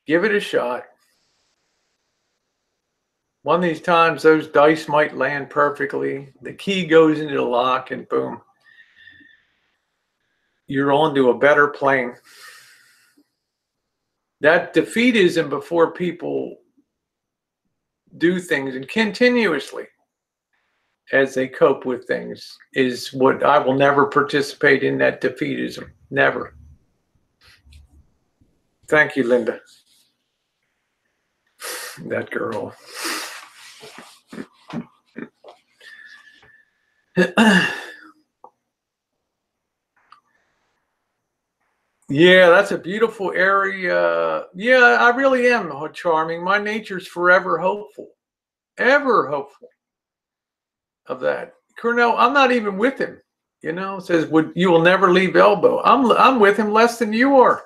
Give it a shot. One of these times, those dice might land perfectly. The key goes into the lock, and boom, you're on to a better plane. That defeatism before people do things and continuously as they cope with things is what I will never participate in, that defeatism. Never. Thank you, Linda. That girl. Yeah, that's a beautiful area. Yeah, I really am charming. My nature's forever hopeful. Ever hopeful of that. Cornell, I'm not even with him. Says, you will never leave Elbow. I'm with him less than you are.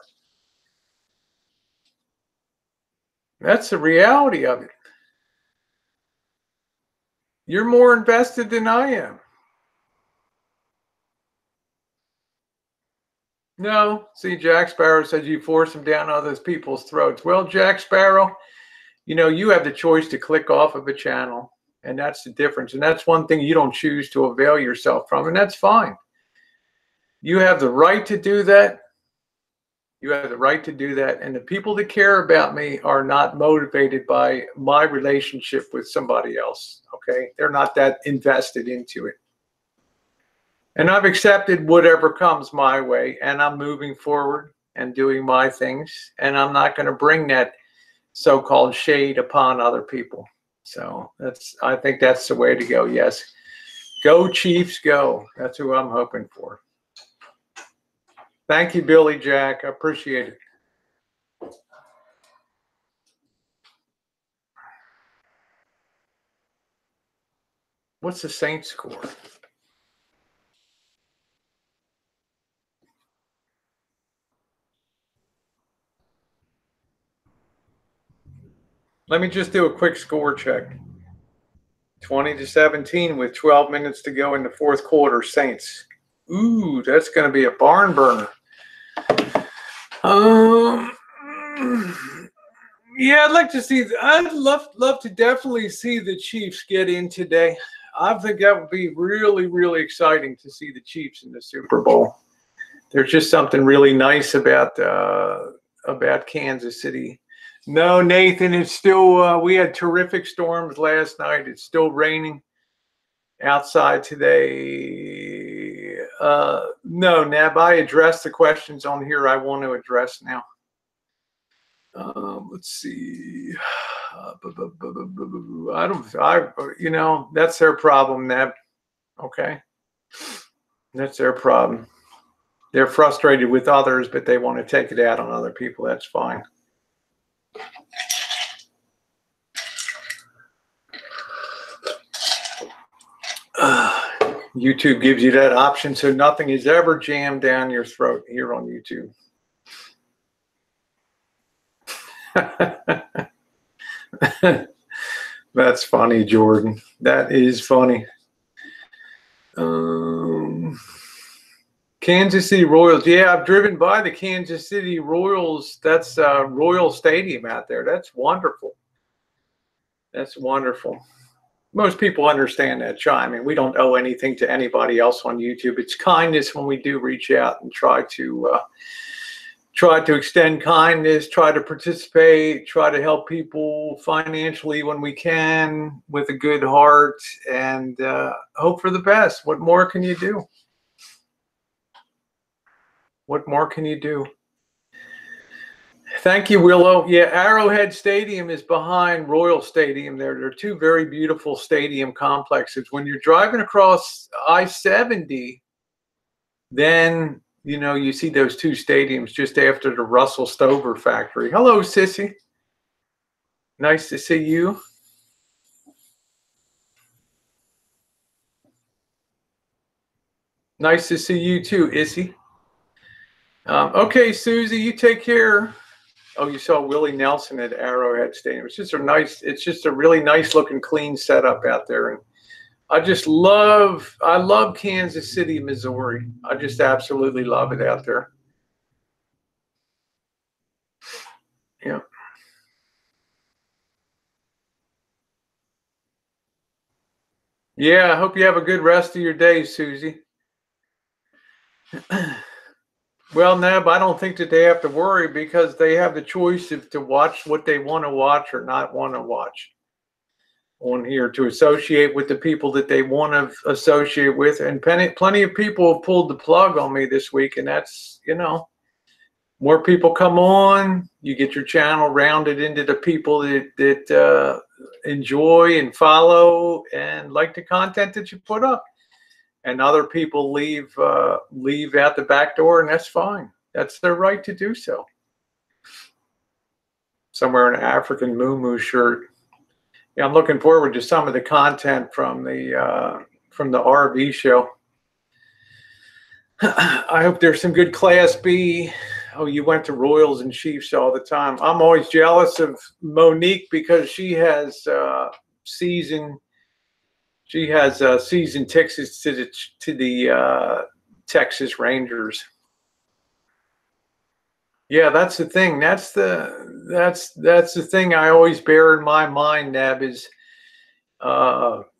That's the reality of it. You're more invested than I am. No. See, Jack Sparrow says you force them down other people's throats. Well, Jack Sparrow, you have the choice to click off of a channel, and that's the difference. And that's one thing you don't choose to avail yourself from, and that's fine. You have the right to do that. You have the right to do that. And the people that care about me are not motivated by my relationship with somebody else. Okay? They're not that invested into it. And I've accepted whatever comes my way, and I'm moving forward and doing my things, and I'm not going to bring that so-called shade upon other people. So I think that's the way to go. Yes. Go Chiefs, go. That's who I'm hoping for. Thank you, Billy Jack. I appreciate it. What's the Saints score? Let me just do a quick score check. 20-17 with 12 minutes to go in the fourth quarter, Saints. Ooh, that's going to be a barn burner. Yeah, I'd love to definitely see the Chiefs get in today. I think that would be really, really exciting to see the Chiefs in the Super Bowl. There's just something really nice about Kansas City. No, Nathan, it's still, we had terrific storms last night. It's still raining outside today. No, Nab, I addressed the questions on here I want to address now. Let's see. That's their problem, Neb. Okay. That's their problem. They're frustrated with others, but they want to take it out on other people. That's fine. YouTube gives you that option, so nothing is ever jammed down your throat here on YouTube. That's funny, Jordan. That is funny. Kansas City Royals. Yeah, I've driven by the Kansas City Royals. That's Royal Stadium out there. That's wonderful. That's wonderful. Most people understand that, Chai. I mean, we don't owe anything to anybody else on YouTube. It's kindness when we do reach out and try to extend kindness, try to participate, try to help people financially when we can with a good heart, and hope for the best. What more can you do? What more can you do? Thank you, Willow. Yeah, Arrowhead Stadium is behind Royal Stadium. They're two very beautiful stadium complexes. When you're driving across I-70, then, you see those two stadiums just after the Russell Stover factory. Hello, Sissy. Nice to see you. Nice to see you too, Issy. Okay, Susie, you take care. Oh, you saw Willie Nelson at Arrowhead Stadium. It's just a really nice looking, clean setup out there. And I love Kansas City, Missouri. I just absolutely love it out there. Yeah. Yeah, I hope you have a good rest of your day, Susie. Well, Neb, I don't think that they have to worry because they have the choice to watch what they want to watch or not want to watch on here, to associate with the people that they want to associate with. And plenty of people have pulled the plug on me this week, and that's, more people come on, you get your channel rounded into the people that enjoy and follow and like the content that you put up. And other people leave out the back door, and that's fine. That's their right to do so. Somewhere an African moo shirt. Yeah, I'm looking forward to some of the content from the RV show. I hope there's some good Class B. Oh, you went to Royals and Chiefs all the time. I'm always jealous of Monique because she has season tickets to the Texas Rangers. Yeah, that's the thing. That's the thing I always bear in my mind, Neb, is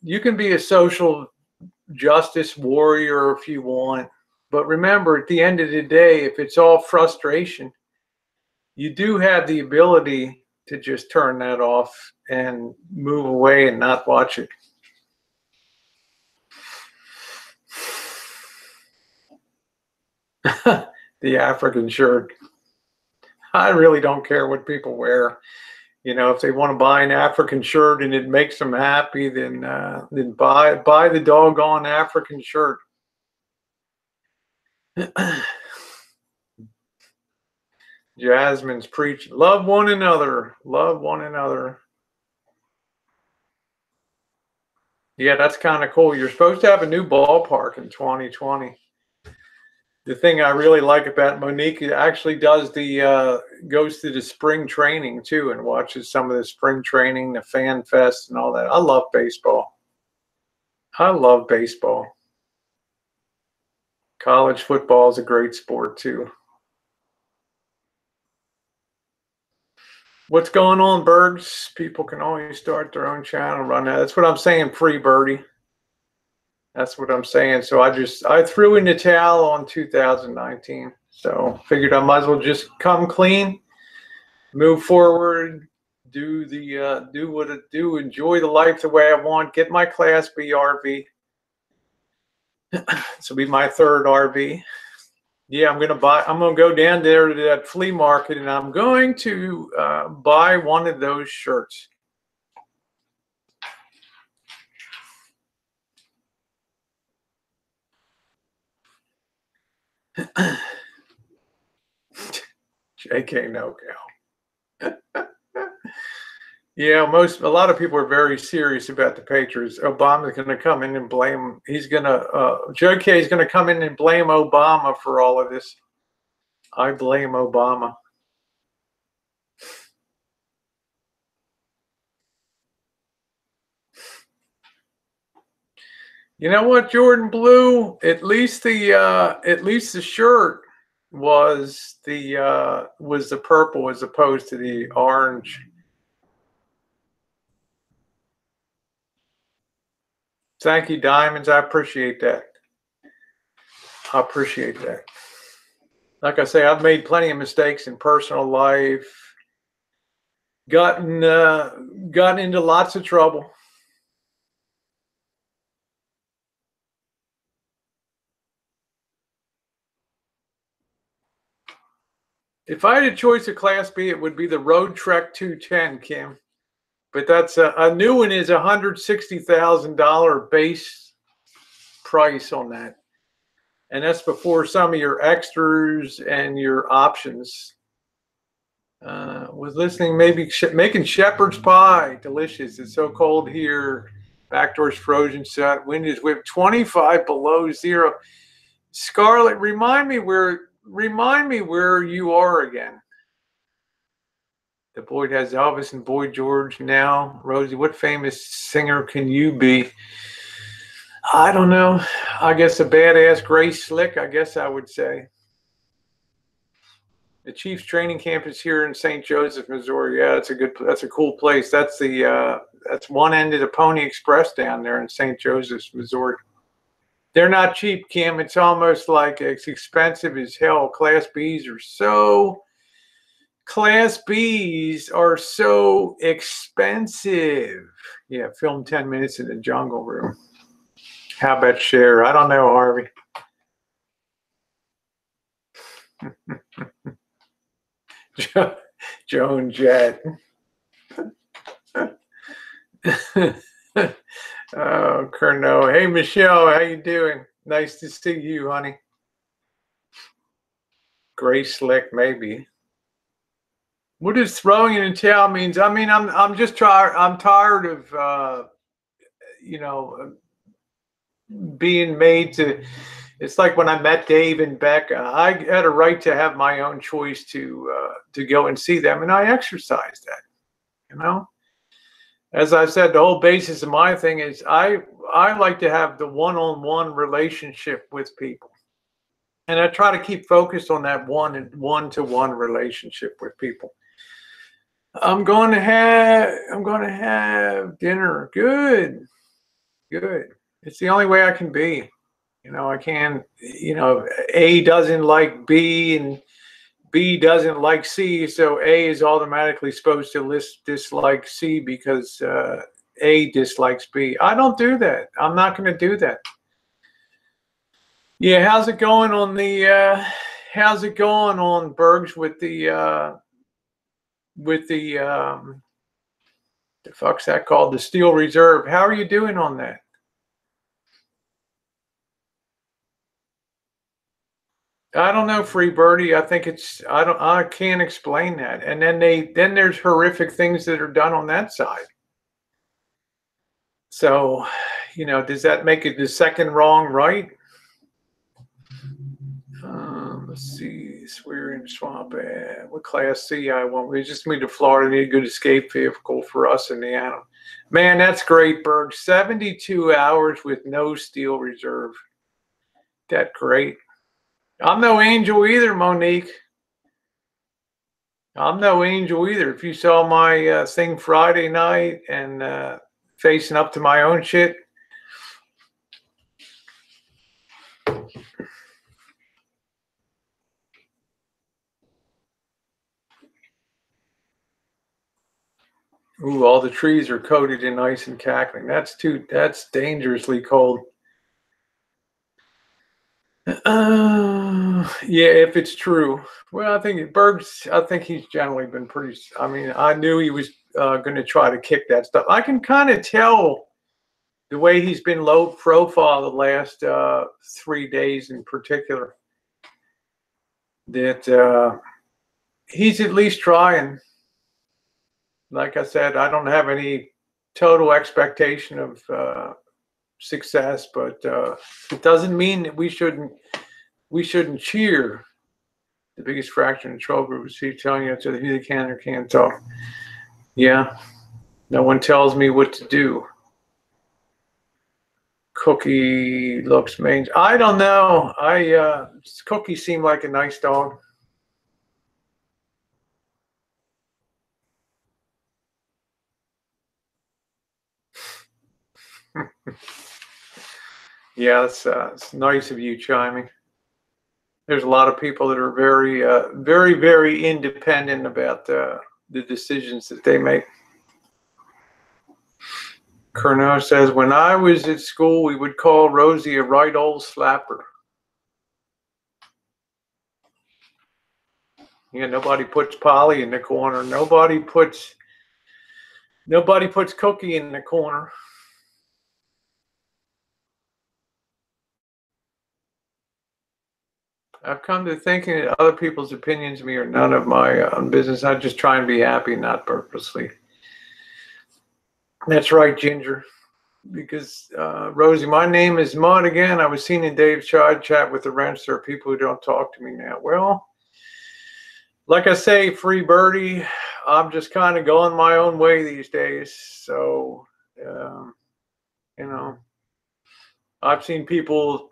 you can be a social justice warrior if you want, but remember, at the end of the day, if it's all frustration, you do have the ability to just turn that off and move away and not watch it. The African shirt. I really don't care what people wear. You know, if they want to buy an African shirt and it makes them happy, then buy the doggone African shirt. Jasmine's preaching. Love one another. Love one another. Yeah, that's kind of cool. You're supposed to have a new ballpark in 2020. The thing I really like about Monique, it actually does the goes to the spring training too and watches some of the spring training, the fan fest and all that. I love baseball. I love baseball. College football is a great sport too. What's going on, birds? People can always start their own channel, run that. That's what I'm saying, free birdie. That's what I'm saying. So I threw in the towel on 2019. So figured I might as well just come clean, move forward, do what I do, enjoy the life the way I want, get my Class B RV. This will be my third RV. Yeah, I'm gonna go down there to that flea market and I'm going to buy one of those shirts. JK no go. Yeah, a lot of people are very serious about the Patriots. Obama's going to come in and blame. JK is going to come in and blame Obama for all of this. I blame Obama. You know what, Jordan Blue? At least the shirt was the purple as opposed to the orange. Thank you, Diamonds. I appreciate that. I appreciate that. Like I say, I've made plenty of mistakes in personal life. Gotten into lots of trouble. If I had a choice of Class B, it would be the Road Trek 210, Kim. But that's a new one is $160,000 base price on that. And that's before some of your extras and your options. Was listening, maybe making shepherd's pie. Delicious. It's so cold here. Back door's frozen shut. Wind is whipped 25 below zero. Scarlett, remind me where you are again. The Boyd has Elvis and Boy George now. Rosie, what famous singer can you be? I don't know. I guess a badass Grace Slick, I guess I would say. The Chiefs training camp is here in St. Joseph, Missouri. Yeah, that's a cool place. That's one end of the Pony Express down there in St. Joseph, Missouri. They're not cheap, Kim. It's almost like it's expensive as hell. Class Bs are so expensive. Yeah, film 10 minutes in the jungle room. How about Cher? I don't know, Harvey. Joan Jett. Oh, Curno. Hey, Michelle, how you doing? Nice to see you, honey. Grace Slick, maybe. What does throwing in a towel means? I mean, I'm just tired. I'm tired of being made to. It's like when I met Dave and Becca. I had a right to have my own choice to go and see them, and I exercised that. You know, as I said, the whole basis of my thing is I like to have the one-on-one relationship with people, and I try to keep focused on that one-to-one relationship with people. I'm going to have dinner. Good. It's the only way I can be. You know, I can, A doesn't like B and B doesn't like C. So A is automatically supposed to dislike C because A dislikes B. I don't do that. I'm not going to do that. Yeah, how's it going on the how's it going on Bergs with the the fuck's that called? The Steel Reserve. How are you doing on that? I don't know, Free Birdie. I think it's I can't explain that. And then there's horrific things that are done on that side. So, does that make it the second wrong right? Let's see. We're in Swamp. What class C I want? We just moved to Florida. Need a good escape vehicle for us in the animal. Man, that's great, Berg. 72 hours with no steel reserve. That great. I'm no angel either, Monique. I'm no angel either. If you saw my thing Friday night and facing up to my own shit. Ooh, all the trees are coated in ice and cackling. That's dangerously cold. Yeah, if it's true. Well, I think he's generally been pretty. I mean, I knew he was going to try to kick that stuff. I can kind of tell the way he's been low profile the last 3 days in particular that he's at least trying. Like I said, I don't have any total expectation of success, but it doesn't mean that we shouldn't cheer. The biggest fraction of troll group is telling you who they can or can't talk. Yeah, no one tells me what to do. Cookie looks mange. I don't know. Cookie seemed like a nice dog. Yeah, it's nice of you chiming. There's a lot of people that are very, very, very independent about the decisions that they make. Curnow says, when I was at school, we would call Rosie a right old slapper. Yeah, nobody puts Polly in the corner. Nobody puts Cookie in the corner. I've come to thinking that other people's opinions of me are none of my business. I just try and be happy, not purposely. That's right, Ginger. Because Rosie, my name is Mud again. I was seen in Dave's chat with the Ranch. There are people who don't talk to me now. Well, like I say, Free Birdie, I'm just kind of going my own way these days. So, I've seen people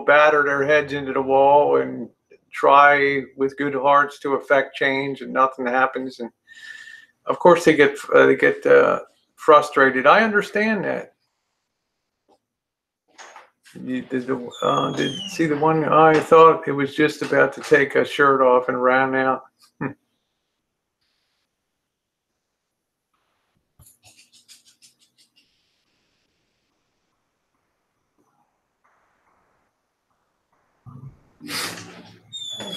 batter their heads into the wall and try with good hearts to affect change, and nothing happens. And of course, they get frustrated. I understand that. Did see the one? I thought it was just about to take a shirt off and ran out.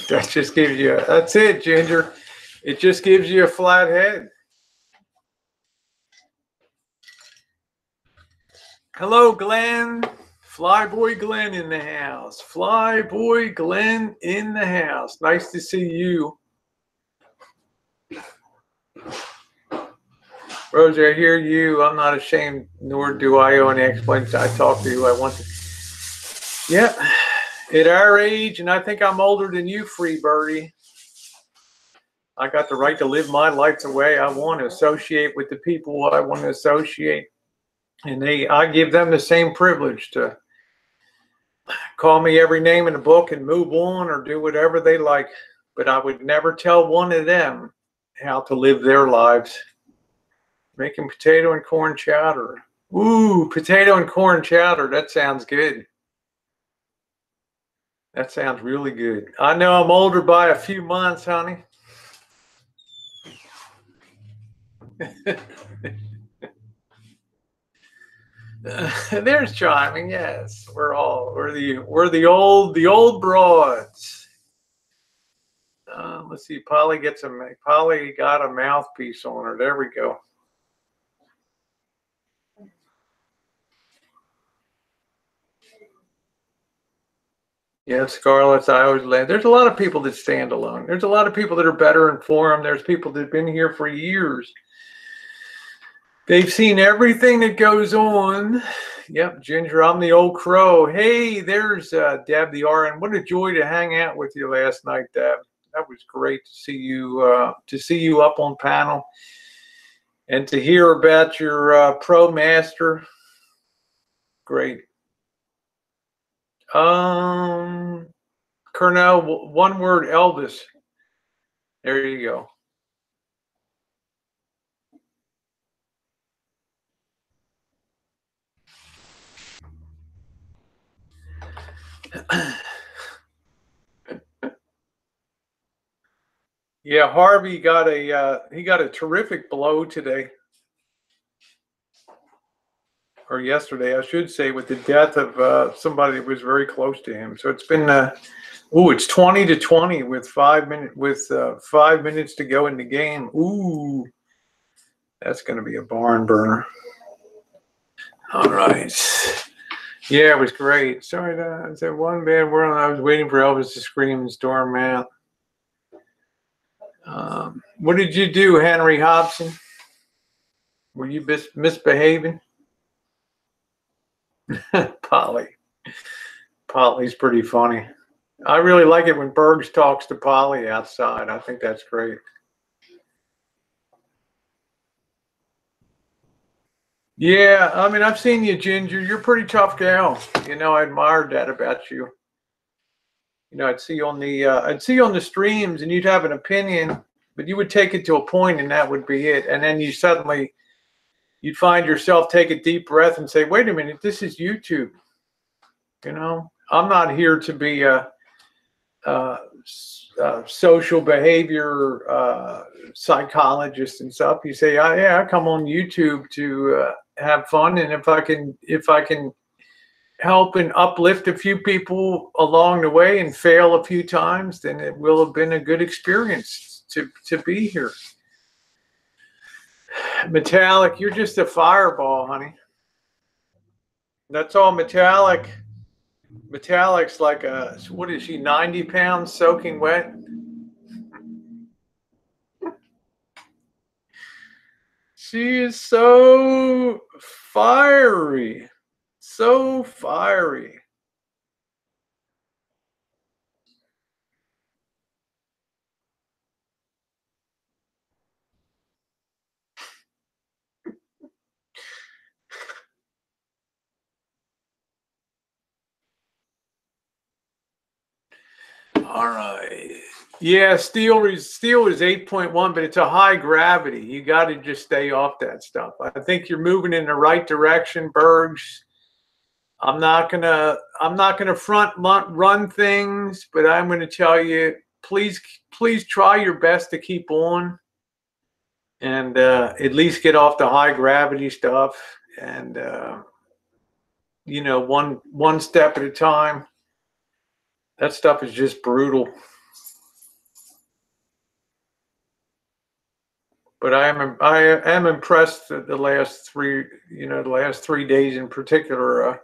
That just gives you. That's it, Ginger. It just gives you a flat head. Hello, Glenn. Flyboy Glenn in the house. Flyboy Glenn in the house. Nice to see you. Rosie, I hear you. I'm not ashamed, nor do I owe any explanation. I talk to you. I want to. Yeah. At our age, and I think I'm older than you, Free Birdie, I got the right to live my life the way I want to, associate with the people I want to associate. And I give them the same privilege to call me every name in the book and move on or do whatever they like. But I would never tell one of them how to live their lives. Making potato and corn chowder. Ooh, potato and corn chowder. That sounds good. That sounds really good. I know I'm older by a few months, honey. There's chiming. Yes, we're the old broads. Let's see. Polly got a mouthpiece on her. There we go. Yeah, Scarlett's. I always land. There's a lot of people that stand alone. There's a lot of people that are better informed. There's people that've been here for years. They've seen everything that goes on. Yep, Ginger, I'm the old crow. Hey, there's Deb the RN. What a joy to hang out with you last night, Deb. That was great to see you up on panel and to hear about your pro master. Great. Colonel, one word, Elvis. There you go. Yeah, Harvey got a terrific blow today, or yesterday, I should say, with the death of somebody that was very close to him. So it's been it's 20-20 with 5 minutes to go in the game. Ooh, that's going to be a barn burner. All right. Yeah, it was great. Sorry, I said one bad word. I was waiting for Elvis to scream and storm out. What did you do, Henry Hobson? Were you misbehaving? Polly's pretty funny. I really like it when Bergs talks to Polly outside. I think that's great. Yeah, I mean, I've seen you, Ginger. You're a pretty tough gal. I admired that about you. I'd see you on the streams, and you'd have an opinion, but you would take it to a point, and that would be it. And then you'd find yourself take a deep breath and say, "Wait a minute, this is YouTube. I'm not here to be a social behavior psychologist and stuff." You say, I come on YouTube to have fun, and if I can help and uplift a few people along the way and fail a few times, then it will have been a good experience to be here. Metallic, you're just a fireball, honey. That's all Metallic. Metallic's like what is she, 90 pounds soaking wet? She is so fiery. So fiery. All right. Yeah, steel is 8.1, but it's a high gravity. You got to just stay off that stuff. I think you're moving in the right direction, Bergs. I'm not gonna front run things, but I'm going to tell you, please try your best to keep on, and at least get off the high gravity stuff, and one step at a time. That stuff is just brutal. But I am impressed that the last 3 days in particular,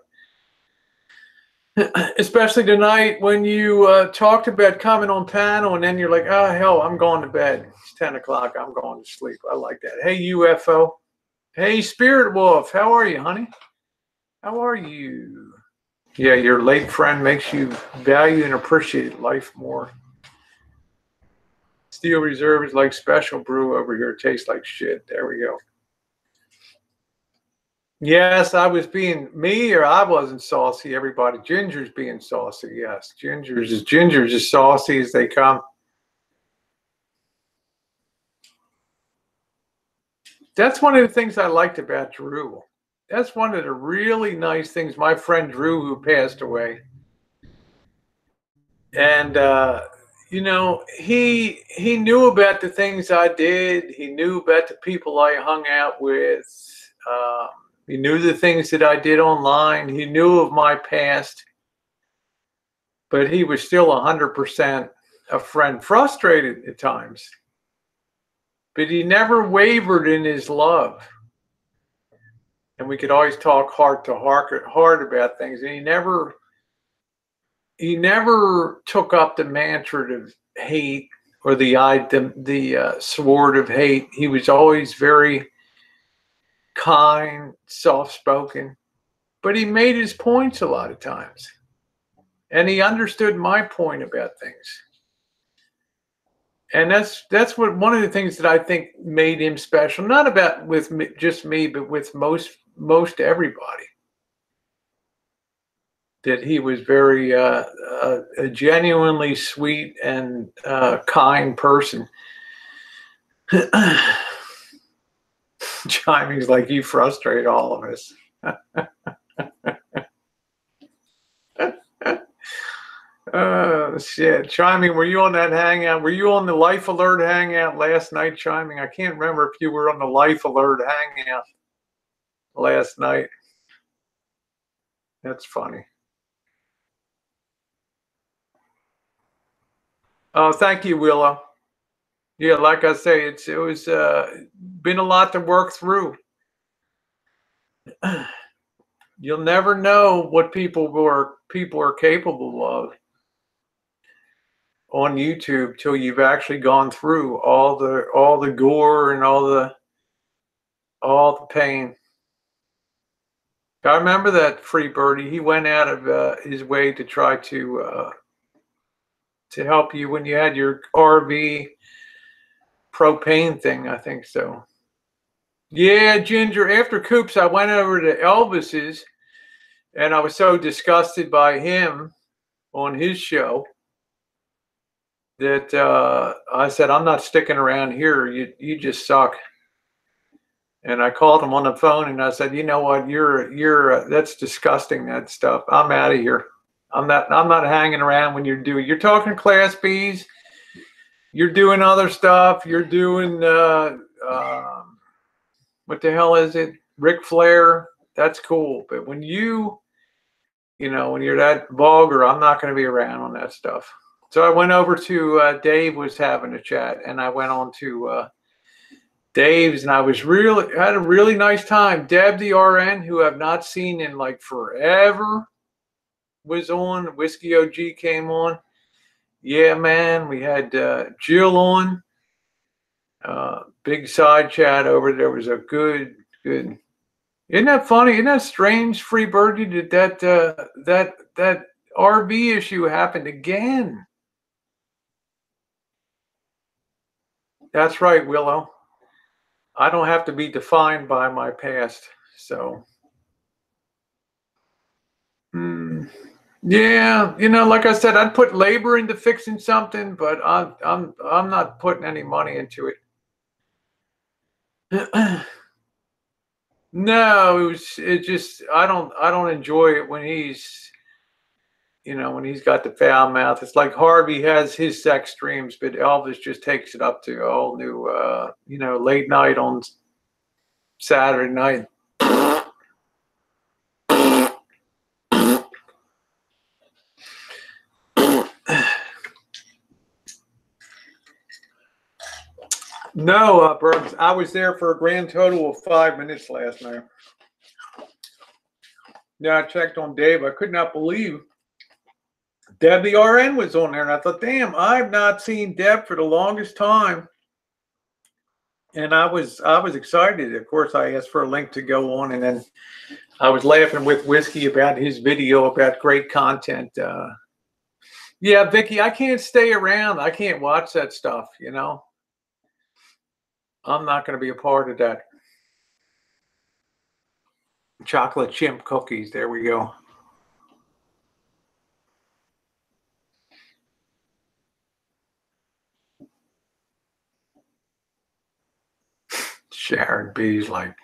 especially tonight when you talked about coming on panel, and then you're like, oh hell, I'm going to bed. It's 10 o'clock. I'm going to sleep. I like that. Hey UFO. Hey Spirit Wolf. How are you, honey? How are you? Yeah, your late friend makes you value and appreciate life more. Steel Reserve is like special brew over here. It tastes like shit. There we go. Yes, I was being me, or I wasn't saucy. Everybody, Ginger's being saucy. Yes, Ginger's as saucy as they come. That's one of the things I liked about Drew. That's one of the really nice things. My friend Drew, who passed away, and he knew about the things I did. He knew about the people I hung out with. He knew the things that I did online. He knew of my past. But he was still 100% a friend, frustrated at times. But he never wavered in his love. And we could always talk heart to heart about things. And he never took up the mantra of hate or the sword of hate. He was always very kind, soft-spoken. But he made his points a lot of times. And he understood my point about things. And that's what one of the things that I think made him special. Not about with me, just me, but with most everybody. That he was very a genuinely sweet and kind person. Chiming's like, you frustrate all of us. Shit. Chiming, were you on that hangout? Were you on the Life Alert hangout last night, Chiming? I can't remember if you were on the Life Alert hangout last night. That's funny. Oh, thank you, Willow. Yeah, like I say, it was been a lot to work through. You'll never know what people are capable of on YouTube till you've actually gone through all the gore and all the pain. I remember that Free Birdie. He went out of his way to try to help you when you had your RV propane thing, I think so. Yeah, Ginger. After Coops, I went over to Elvis's, and I was so disgusted by him on his show that I said, I'm not sticking around here. You just suck. And I called him on the phone and I said, you know what? You're that's disgusting, that stuff. I'm out of here. I'm not hanging around when you're talking Class Bs. You're doing other stuff. You're doing what the hell is it? Ric Flair. That's cool. But when when you're that vulgar, I'm not going to be around on that stuff. So I went over to Dave was having a chat, and I went on to Dave's, and I had a really nice time. Deb the RN, who I've not seen in like forever, was on. Whiskey OG came on. Yeah, man, we had Jill on. Big side chat over there. Was a good. Isn't that funny? Isn't that strange, Free Birdie? That RV issue happened again. That's right, Willow. I don't have to be defined by my past. So, yeah, like I said, I'd put labor into fixing something, but I'm not putting any money into it. No, I don't enjoy it when he's got the foul mouth. It's like Harvey has his sex dreams, but Elvis just takes it up to a whole new late night on Saturday night. No, Burbs, I was there for a grand total of 5 minutes last night. Yeah, I checked on Dave. I could not believe Deb the RN was on there, and I thought, damn, I've not seen Deb for the longest time. And I was excited. Of course, I asked for a link to go on, and then I was laughing with Whiskey about his video about great content. Yeah, Vicky, I can't stay around. I can't watch that stuff, I'm not going to be a part of that. Chocolate chimp cookies. There we go. Sharon B's like,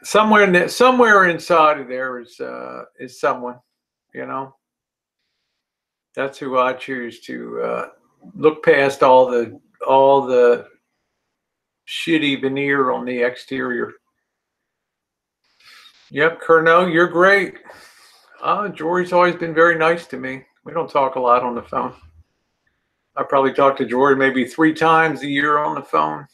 somewhere inside of there is someone, That's who I choose to look past all all the shitty veneer on the exterior. Yep, Curno, you're great. Jory's always been very nice to me. We don't talk a lot on the phone. I probably talk to Jory maybe 3 times a year on the phone.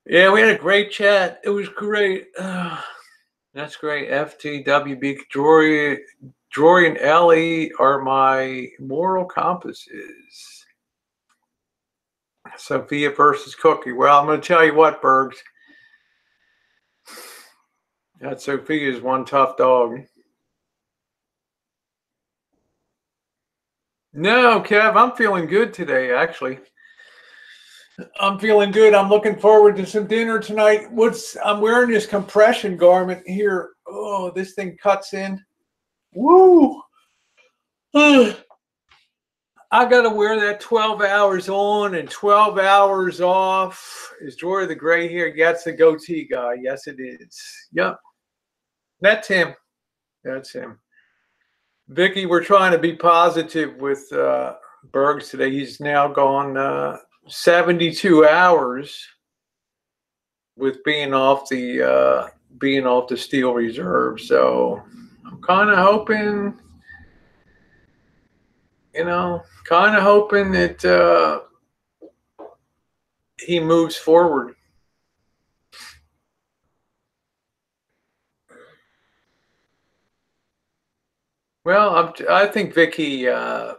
Yeah, we had a great chat. It was great. That's great. FTWB. Jory and Ellie are my moral compasses. Sophia versus Cookie. Well, I'm going to tell you what, Bergs. That Sophia is one tough dog. No, Kev, I'm feeling good today, actually. I'm feeling good. I'm looking forward to some dinner tonight. I'm wearing this compression garment here. Oh, this thing cuts in. Woo! I got to wear that 12 hours on and 12 hours off. Is Jory the gray hair? Yeah, it's the goatee guy. Yes, it is. Yep. That's him. That's him. Vicky, we're trying to be positive with Bergs today. He's now gone 72 hours with being off the steel reserve. So I'm kind of hoping, that he moves forward. Well, I think Vicky, there's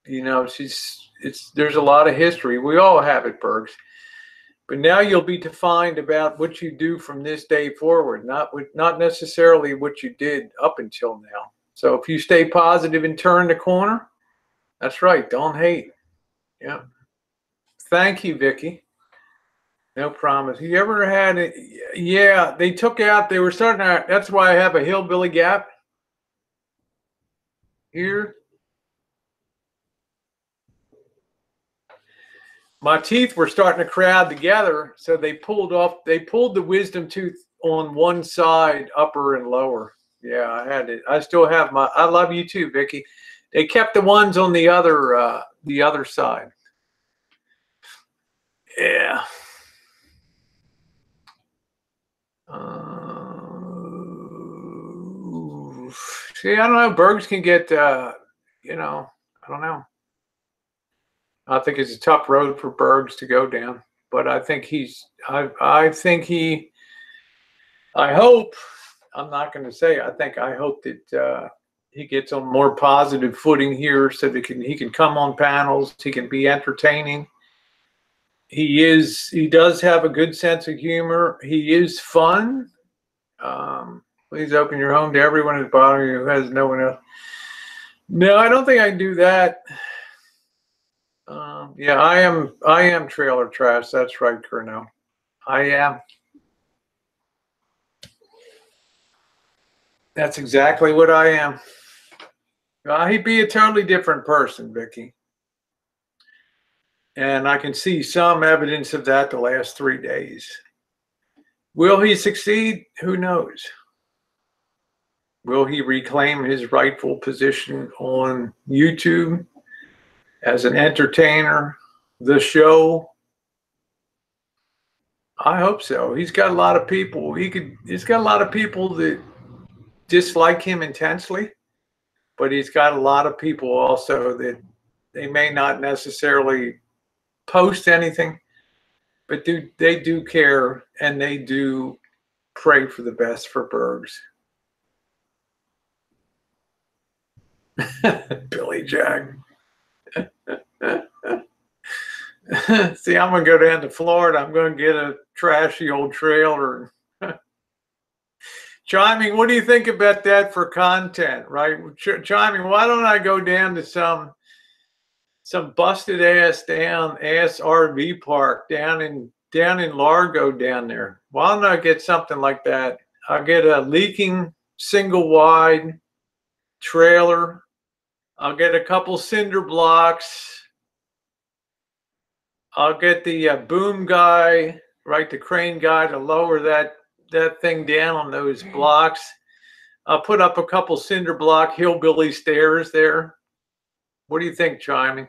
a lot of history. We all have it, Bergs. But now you'll be defined about what you do from this day forward, not necessarily what you did up until now. So if you stay positive and turn the corner, that's right. Don't hate. Yeah. Thank you, Vicky. No promise. You ever had it? Yeah, they were starting to, that's why I have a hillbilly gap here. My teeth were starting to crowd together, so they pulled the wisdom tooth on one side, upper and lower. Yeah, I had it. I still have I love you too, Vicky. They kept the ones on the other side. Yeah. See, I don't know. Bergs can get, I don't know. I think it's a tough road for Bergs to go down, but I think I hope, I'm not going to say, I hope that he gets on more positive footing here so that he can come on panels. He can be entertaining. He does have a good sense of humor. He is fun. Please open your home to everyone at the bottom who has no one else. No, I don't think I can do that. Yeah, I am trailer trash. That's right, Curno. I am. That's exactly what I am. He'd be a totally different person, Vicky. And I can see some evidence of that the last 3 days. Will he succeed? Who knows? Will he reclaim his rightful position on YouTube as an entertainer, the show? I hope so. He's got a lot of people. He's got a lot of people that dislike him intensely, but he's got a lot of people also that they may not necessarily post anything, but they do care and they do pray for the best for Bergs. Billy Jack. See, I'm going to go down to Florida. I'm going to get a trashy old trailer. Chiming, what do you think about that for content, right? Chiming, why don't I go down to some busted ass RV park down in Largo down there? Why don't I get something like that? I'll get a leaking single wide trailer. I'll get a couple cinder blocks. I'll get the boom guy, right, the crane guy to lower that thing down on those blocks. I'll put up a couple cinder block hillbilly stairs there. What do you think, Chiming?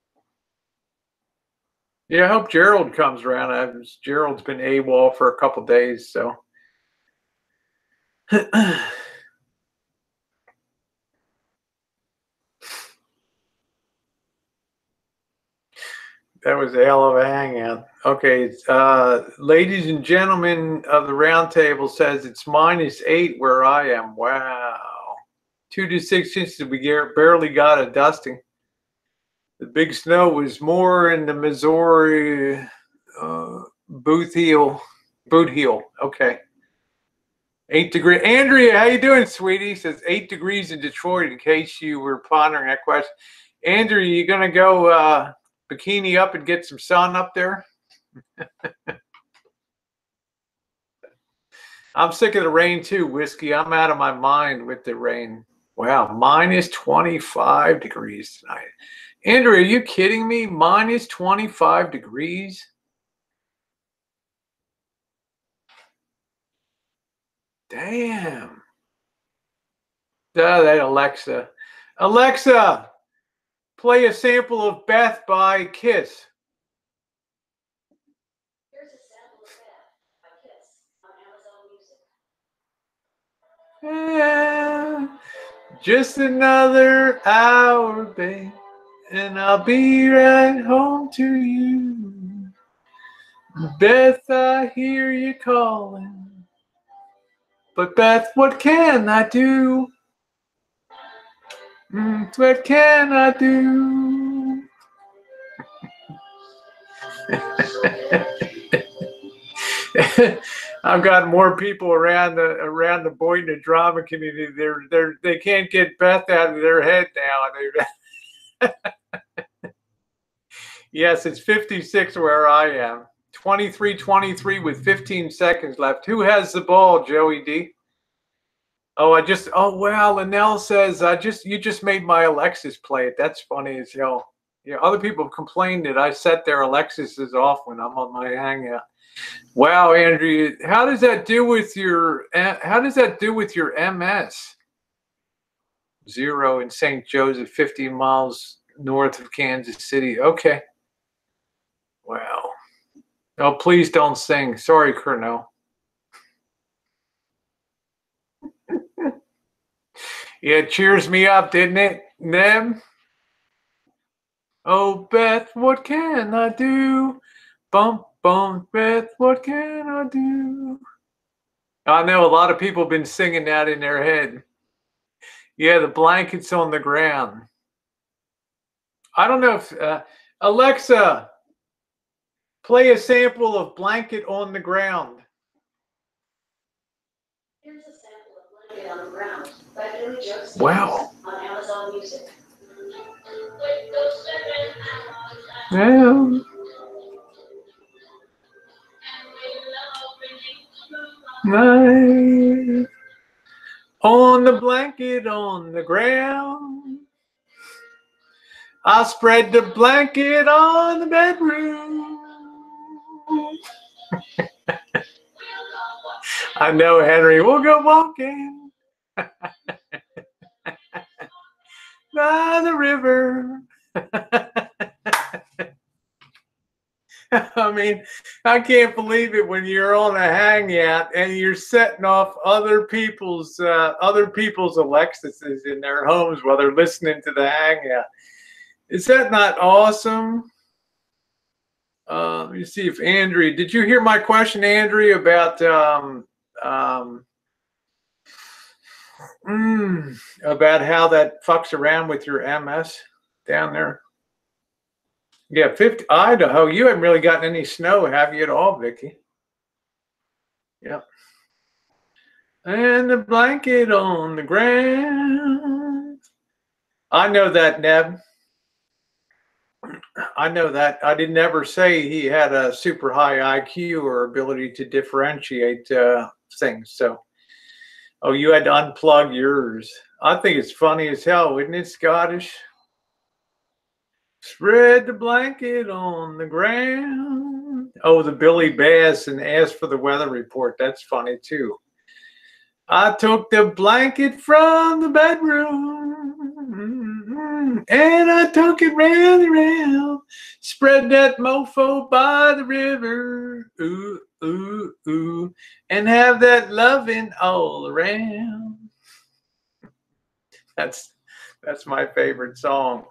Yeah, I hope Gerald comes around. Gerald's been AWOL for a couple days, so. That was a hell of a hangout. Okay, ladies and gentlemen of the round table says it's -8 where I am. Wow. 2 to 6 inches. We barely got a dusting. The big snow was more in the Missouri Boot Heel. Okay. 8 degrees. Andrea, how you doing, sweetie? Says 8 degrees in Detroit, in case you were pondering that question. Andrea, you going to go bikini up and get some sun up there? I'm sick of the rain too, Whiskey. I'm out of my mind with the rain. Wow, -25 degrees tonight. Andrew, are you kidding me? -25 degrees? Damn. That Alexa. Alexa, play a sample of Beth by Kiss. Here's a sample of Beth by Kiss on Amazon Music. Just another hour, babe, and I'll be right home to you. Beth, I hear you calling. But Beth, what can I do? What can I do? I've got more people around the Boynton and drama community. They can't get Beth out of their head now. Yes, it's 56 where I am. 23-23 with 15 seconds left. Who has the ball, Joey D? Oh, wow, Linnell says, you just made my Alexis play it. That's funny as hell. Yeah, other people have complained that I set their Alexis's off when I'm on my hangout. Wow, Andrew, how does that do with your MS? 0 in St. Joseph, 50 miles north of Kansas City. Okay. Wow. Oh, please don't sing. Sorry, Kerno. Yeah, it cheers me up, didn't it, Neb? Oh, Beth, what can I do? Bump, bump, Beth, what can I do? I know a lot of people have been singing that in their head. Yeah, the blanket's on the ground. I don't know if Alexa, play a sample of Blanket on the Ground. Here's a sample of Blanket on the Ground by Billy Joe Stevens. Wow. On Amazon Music. Yeah. Night. On the blanket on the ground. I spread the blanket on the bedroom. I know, Henry. We'll go walking by the river. I mean, I can't believe it when you're on a hangout and you're setting off other people's Alexis's in their homes while they're listening to the hangout. Is that not awesome? Let me see if Andrea, did you hear my question, Andrea, about how that fucks around with your MS down there? Yeah, 50 Idaho. You haven't really gotten any snow, have you, at all, Vicky? Yeah. And the blanket on the ground. I know that, Neb. I know that. I didn't ever say he had a super high IQ or ability to differentiate things. So, oh, you had to unplug yours. I think it's funny as hell, isn't it, Scottish? Spread the blanket on the ground. Oh, the Billy Bass and asked for the weather report. That's funny, too. I took the blanket from the bedroom. And I took it round and round, spread that mofo by the river, ooh, ooh, ooh, and have that loving all around. That's my favorite song.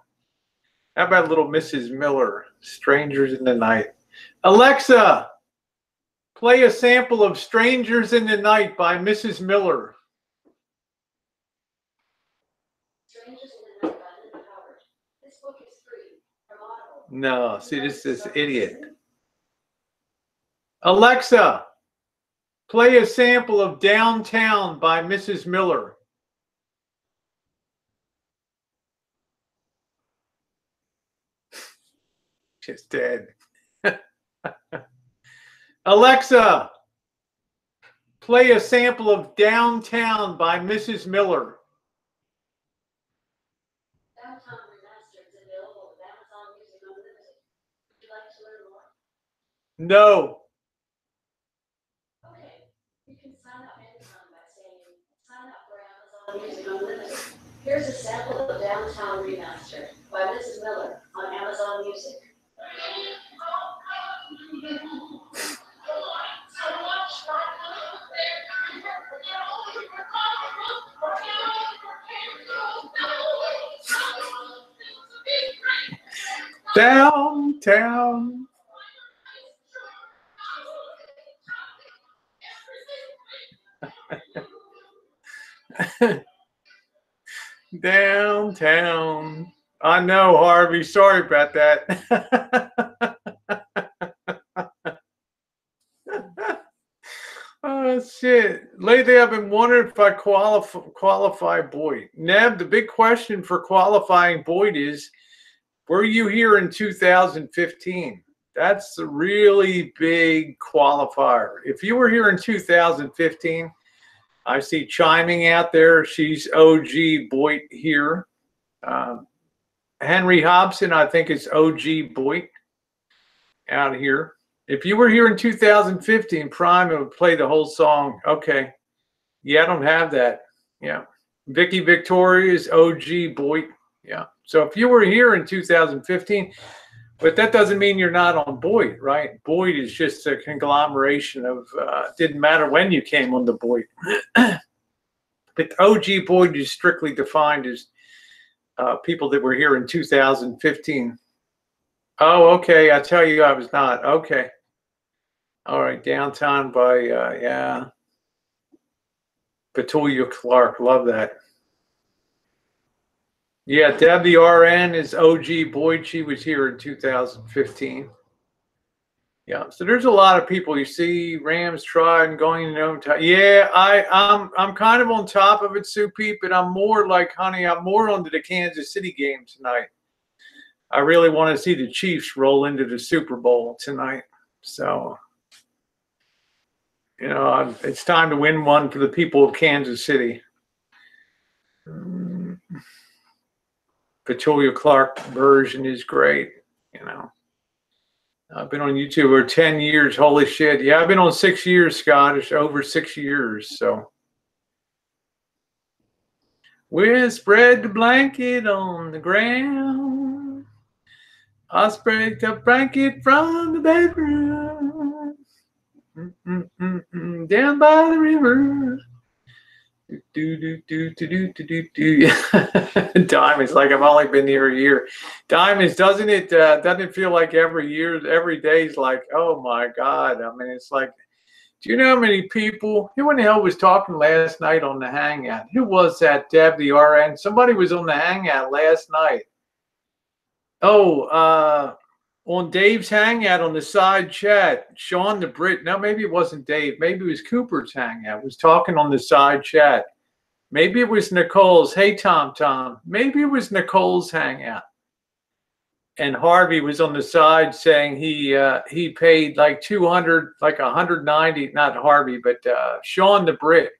How about little Mrs. Miller, Strangers in the Night? Alexa, play a sample of Strangers in the Night by Mrs. Miller. Strangers in the Night by Linda Howard. This book is free from Audible. No, see, this is idiot. Alexa, play a sample of Downtown by Mrs. Miller. Just dead. Alexa, play a sample of Downtown by Mrs. Miller. Downtown Remastered is available with Amazon Music Unlimited. Would you like to learn more? No. Okay, you can sign up anytime by saying, sign up for Amazon Music Unlimited. Here's a sample of Downtown Remastered by Mrs. Miller on Amazon Music. Downtown. Downtown. I know, Harvey. Sorry about that. Oh, shit. Lately, I've been wondering if I qualify Boyd. Neb, the big question for qualifying Boyd is, were you here in 2015? That's the really big qualifier. If you were here in 2015, I see chiming out there. She's OG Boyd here. Henry Hobson, I think, is OG Boyd out here. If you were here in 2015, Prime, it would play the whole song. Okay. Yeah, I don't have that. Yeah. Vicky Victoria is OG Boyd. Yeah. So if you were here in 2015, but that doesn't mean you're not on Boyd, right? Boyd is just a conglomeration of, didn't matter when you came on the Boyd. But OG Boyd is strictly defined as people that were here in 2015. Oh, okay. I tell you, I was not. Okay. All right. Downtown by, yeah. Petulia Clark. Love that. Yeah, Debbie RN is OG Boyd. She was here in 2015. Yeah, so there's a lot of people. You see Rams trying going to time. Yeah, I'm kind of on top of it, Sue Pete, but I'm more like, honey, I'm more onto the Kansas City game tonight. I really want to see the Chiefs roll into the Super Bowl tonight. So, you know, it's time to win one for the people of Kansas City. Petulia Clark version is great, you know. I've been on YouTube for 10 years. Holy shit. Yeah, I've been on 6 years, Scottish, over 6 years. So we'll spread the blanket on the ground. I'll spread the blanket from the bedroom. Down by the river. Diamonds, like I've only been here a year. Diamonds, doesn't it feel like every year, every day is like, oh my God. I mean, it's like, do you know how many people, who in the hell was talking last night on the Hangout? Who was that? Deb the RN? Somebody was on the Hangout last night. Oh, on Dave's Hangout on the side chat, Sean the Brit, no, maybe it wasn't Dave, maybe it was Cooper's Hangout, was talking on the side chat. Maybe it was Nicole's, hey Tom, maybe it was Nicole's Hangout. And Harvey was on the side saying he paid like 200, like 190, not Harvey, but Sean the Brit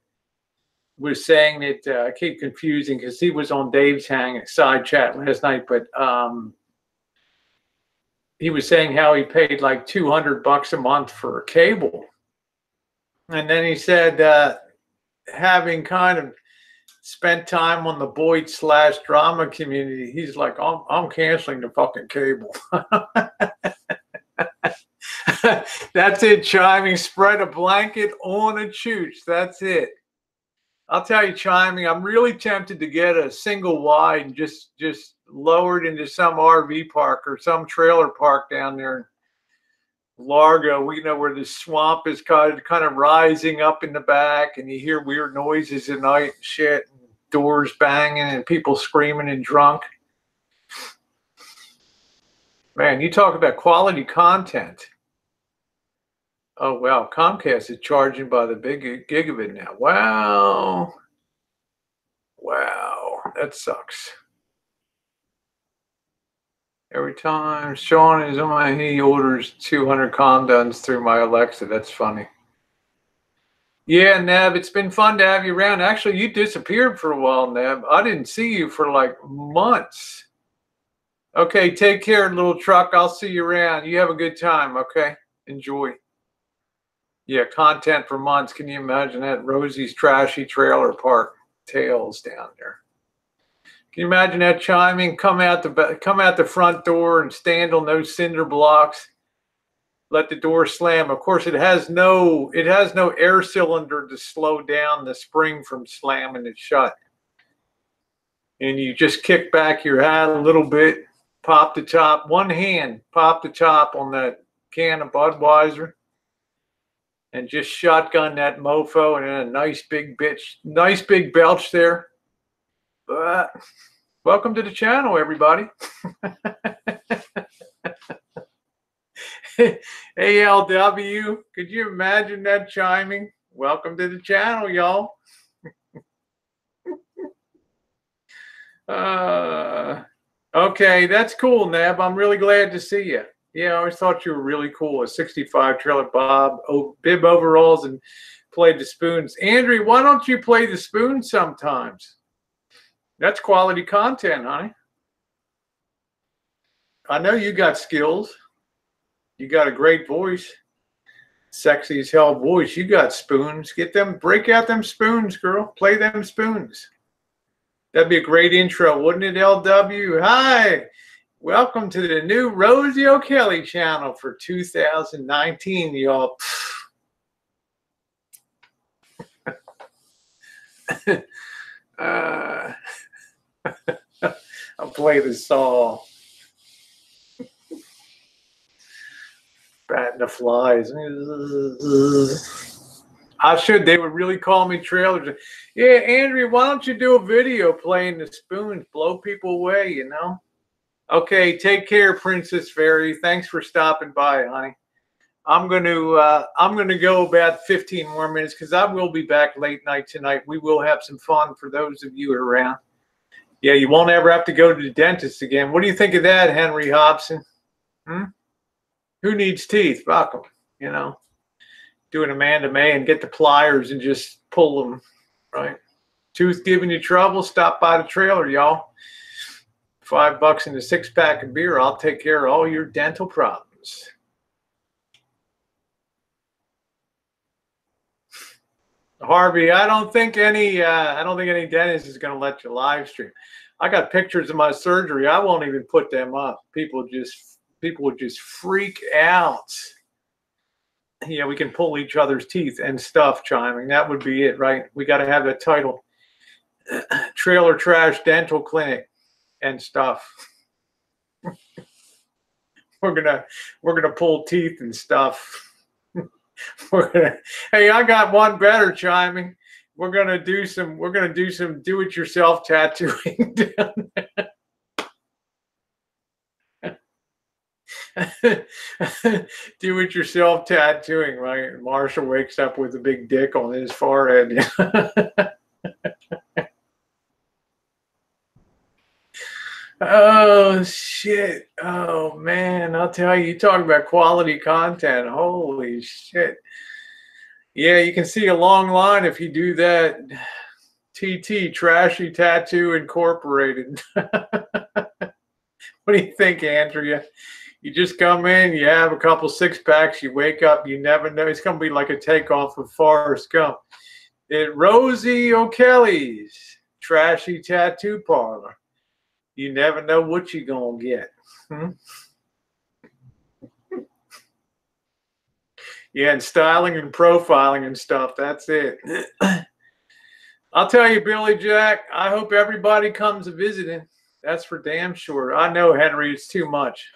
was saying that, I keep confusing because he was on Dave's Hangout side chat last night, but he was saying how he paid like $200 a month for cable. And then he said, having kind of spent time on the Boyd/drama community. He's like, I'm canceling the fucking cable. That's it, Chiming. Spread a blanket on a chooch. That's it. I'll tell you, Chiming, I'm really tempted to get a single wide and just lower it into some RV park or some trailer park down there in Largo. We know where the swamp is kind of rising up in the back, and you hear weird noises at night and shit, and doors banging and people screaming and drunk. Man, you talk about quality content. Oh, wow. Comcast is charging by the big gigabit now. Wow. Wow. That sucks. Every time Sean is on, he orders 200 condoms through my Alexa. That's funny. Yeah, Neb, it's been fun to have you around. Actually, you disappeared for a while, Neb. I didn't see you for like months. Okay, take care, little truck. I'll see you around. You have a good time, okay? Enjoy. Yeah, content for months. Can you imagine that? Rosie's trashy trailer park tales down there. Can you imagine that, Chiming? Come out the front door and stand on those cinder blocks. Let the door slam. Of course, it has no air cylinder to slow down the spring from slamming it shut. And you just kick back your hat a little bit, pop the top, one hand, pop the top on that can of Budweiser, and just shotgun that mofo, and then a nice big belch there. But welcome to the channel, everybody. ALW, could you imagine that, Chiming? Welcome to the channel, y'all. Okay, that's cool, Neb. I'm really glad to see you. Yeah, I always thought you were really cool. A 65 trailer bob, bib overalls, and played the spoons. Andrew, why don't you play the spoons sometimes? That's quality content, honey. I know you got skills. You got a great voice. Sexy as hell voice. You got spoons. Get them, break out them spoons, girl. Play them spoons. That'd be a great intro, wouldn't it, LW? Hi. Welcome to the new Rosie O'Kelly channel for 2019, y'all. I'll play the song. Batting the flies. I should. They would really call me trailers. Yeah, Andrea, why don't you do a video playing the spoons? Blow people away, you know? Okay, take care, Princess Fairy. Thanks for stopping by, honey. I'm gonna go about 15 more minutes because I will be back late night tonight. We will have some fun for those of you around. Yeah, you won't ever have to go to the dentist again. What do you think of that, Henry Hobson? Who needs teeth? Fuck them, you know. Do an Amanda May and get the pliers and just pull them, right? Tooth giving you trouble? Stop by the trailer, y'all. $5 and a 6-pack of beer. I'll take care of all your dental problems. Harvey, I don't think any dentist is going to let you live stream. I got pictures of my surgery. I won't even put them up. People would just freak out. Yeah, we can pull each other's teeth and stuff, Chiming. That would be it, right? We got to have that title. Trailer Trash Dental Clinic and stuff. We're gonna pull teeth and stuff. Hey, I got one better, Chiming. We're gonna do some do-it-yourself tattooing down there. Do-it-yourself tattooing, right? Marshall wakes up with a big dick on his forehead. Oh, shit. Oh, man. I'll tell you, talk about quality content. Holy shit. Yeah, you can see a long line if you do that. TT, Trashy Tattoo Incorporated. What do you think, Andrea? You just come in, you have a couple 6-packs, you wake up, you never know. It's going to be like a takeoff of Forrest Gump. Rosie O'Kelly's trashy tattoo parlor. You never know what you're going to get. Yeah, and styling and profiling and stuff. That's it. I'll tell you, Billy Jack, I hope everybody comes visiting. That's for damn sure. I know, Henry, it's too much.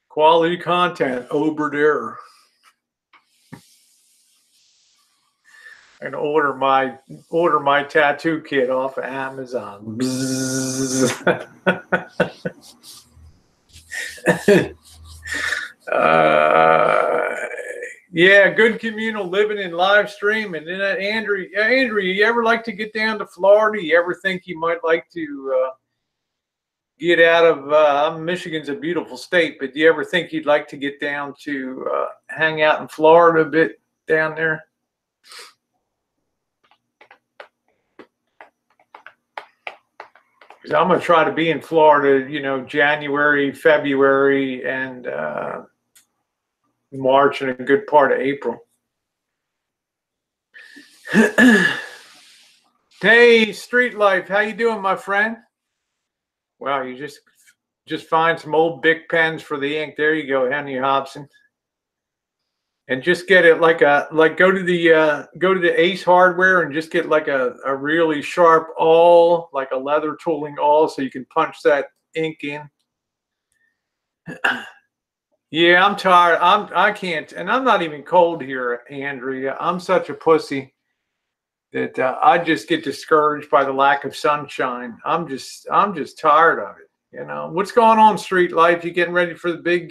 Quality content over there. And order my tattoo kit off of Amazon. Yeah, good communal living and live streaming. And Andrew, you ever like to get down to Florida? You ever think you might like to get out of Michigan's a beautiful state, but do you ever think you'd like to get down to hang out in Florida a bit down there? Because I'm going to try to be in Florida, January, February, and March, and a good part of April. Hey, Street Life, how you doing, my friend? Wow, you just find some old Bic pens for the ink. There you go, Henry Hobson. And just get it go to the Ace Hardware and just get like a really sharp awl, like a leather tooling awl, so you can punch that ink in. Yeah, I'm tired. I can't, and I'm not even cold here, Andrea. I'm such a pussy that I just get discouraged by the lack of sunshine. I'm just tired of it. What's going on, Street Life? You getting ready for the big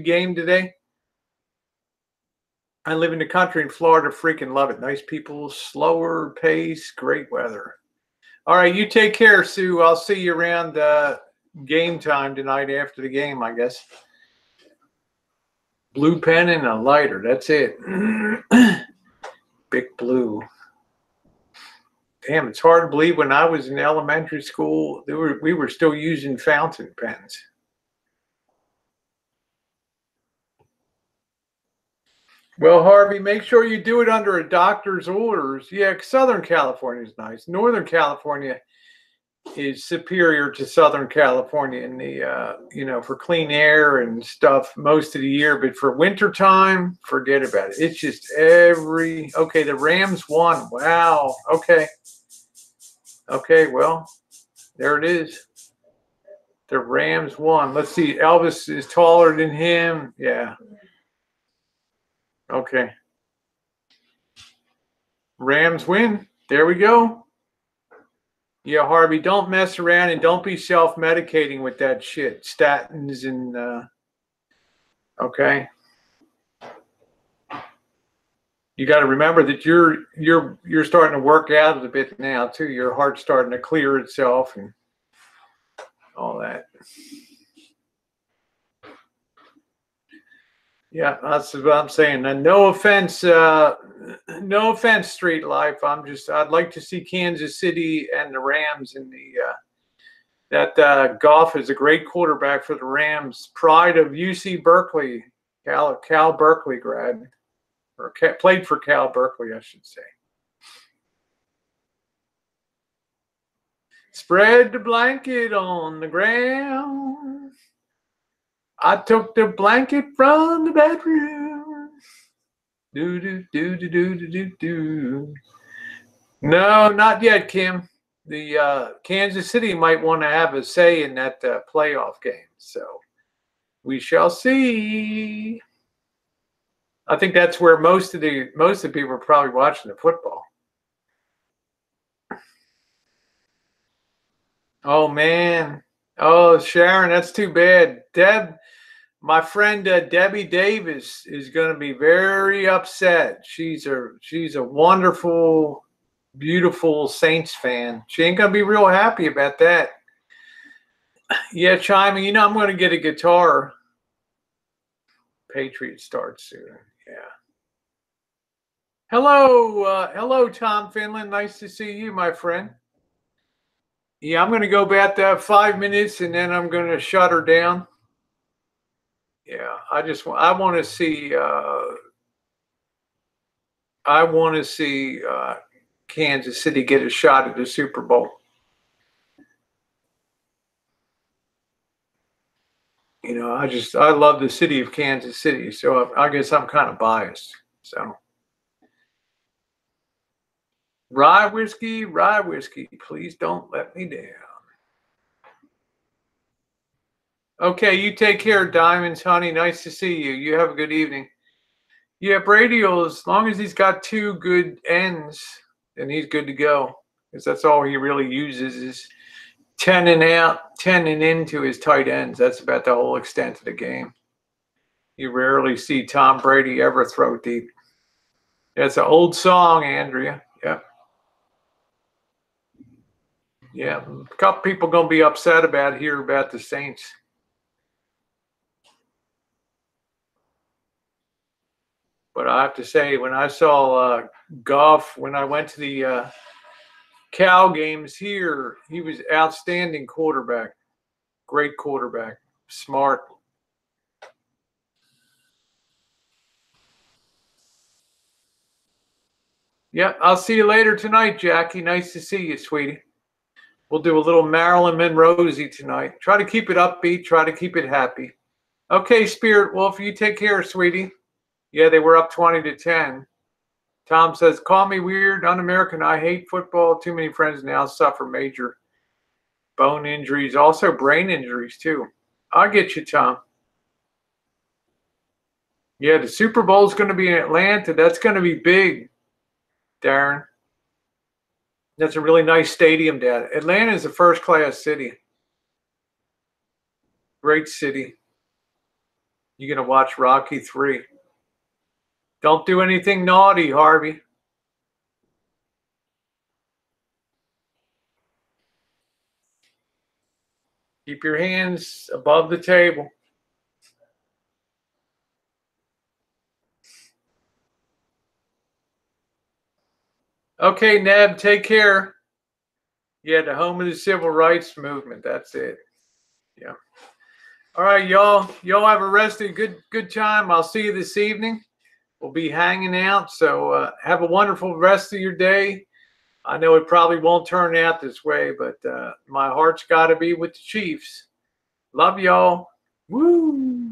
game today? I live in the country in Florida. Freaking love it. Nice people, slower pace, great weather. All right, you take care, Sue. I'll see you around game time tonight after the game, I guess. Blue pen and a lighter. That's it. Big blue. Damn, it's hard to believe when I was in elementary school, we were still using fountain pens. Well, Harvey, make sure you do it under a doctor's orders. Yeah, Southern California is nice. Northern California is superior to Southern California in the, for clean air and stuff most of the year. But for wintertime, forget about it. It's just okay, the Rams won. Wow. Okay. Okay, well, there it is. The Rams won. Let's see. Elvis is taller than him. Yeah. Okay. Rams win. There we go. Yeah, Harvey, don't mess around and don't be self-medicating with that shit. Statins and okay. You got to remember that you're starting to work out a bit now too. Your heart's starting to clear itself and all that. Yeah, that's what I'm saying. And no offense, Street Life. I'd like to see Kansas City and the Rams in the Goff is a great quarterback for the Rams. Pride of UC Berkeley, Cal Berkeley grad, or played for Cal Berkeley, I should say. Spread the blanket on the ground. I took the blanket from the bedroom. Do do do do do do do do. No, not yet, Kim. The Kansas City might want to have a say in that playoff game, so we shall see. I think that's where most of the people are probably watching the football. Oh man. Oh, Sharon, that's too bad. Deb, my friend Debbie Davis is going to be very upset. She's a wonderful, beautiful Saints fan. She ain't going to be real happy about that. Yeah, chiming. I'm going to get a guitar. Patriots start soon. Yeah. Hello, Tom Finland. Nice to see you, my friend. Yeah, I'm going to go about 5 minutes, and then I'm going to shut her down. Yeah, I want to see Kansas City get a shot at the Super Bowl. You know, I love the city of Kansas City, so I guess I'm kind of biased. So, rye whiskey, please don't let me down. Okay, you take care, Diamonds, honey. Nice to see you. You have a good evening. Yeah, Brady will, as long as he's got 2 good ends, then he's good to go. Because that's all he really uses is 10 and out, 10 and into his tight ends. That's about the whole extent of the game. You rarely see Tom Brady ever throw deep. That's an old song, Andrea. Yep. Yeah. A couple people going to be upset about here about the Saints. But I have to say, when I saw Goff, when I went to the Cal games here, he was outstanding quarterback. Great quarterback. Smart. Yeah, I'll see you later tonight, Jackie. Nice to see you, sweetie. We'll do a little Marilyn Monroe-y tonight. Try to keep it upbeat. Try to keep it happy. Okay, Spirit Wolf, you take care, sweetie. Yeah, they were up 20-10. Tom says, call me weird, un-American. I hate football. Too many friends now suffer major bone injuries, also brain injuries, too. I'll get you, Tom. Yeah, the Super Bowl is going to be in Atlanta. That's going to be big, Darren. That's a really nice stadium, Dad. Atlanta is a first-class city. Great city. You're going to watch Rocky 3. Don't do anything naughty, Harvey. Keep your hands above the table. Okay, Neb, take care. Yeah, the home of the civil rights movement. That's it. Yeah. All right, y'all. Y'all have a rest of a good time. I'll see you this evening. We'll be hanging out. So have a wonderful rest of your day. I know it probably won't turn out this way, but my heart's got to be with the Chiefs. Love y'all. Woo!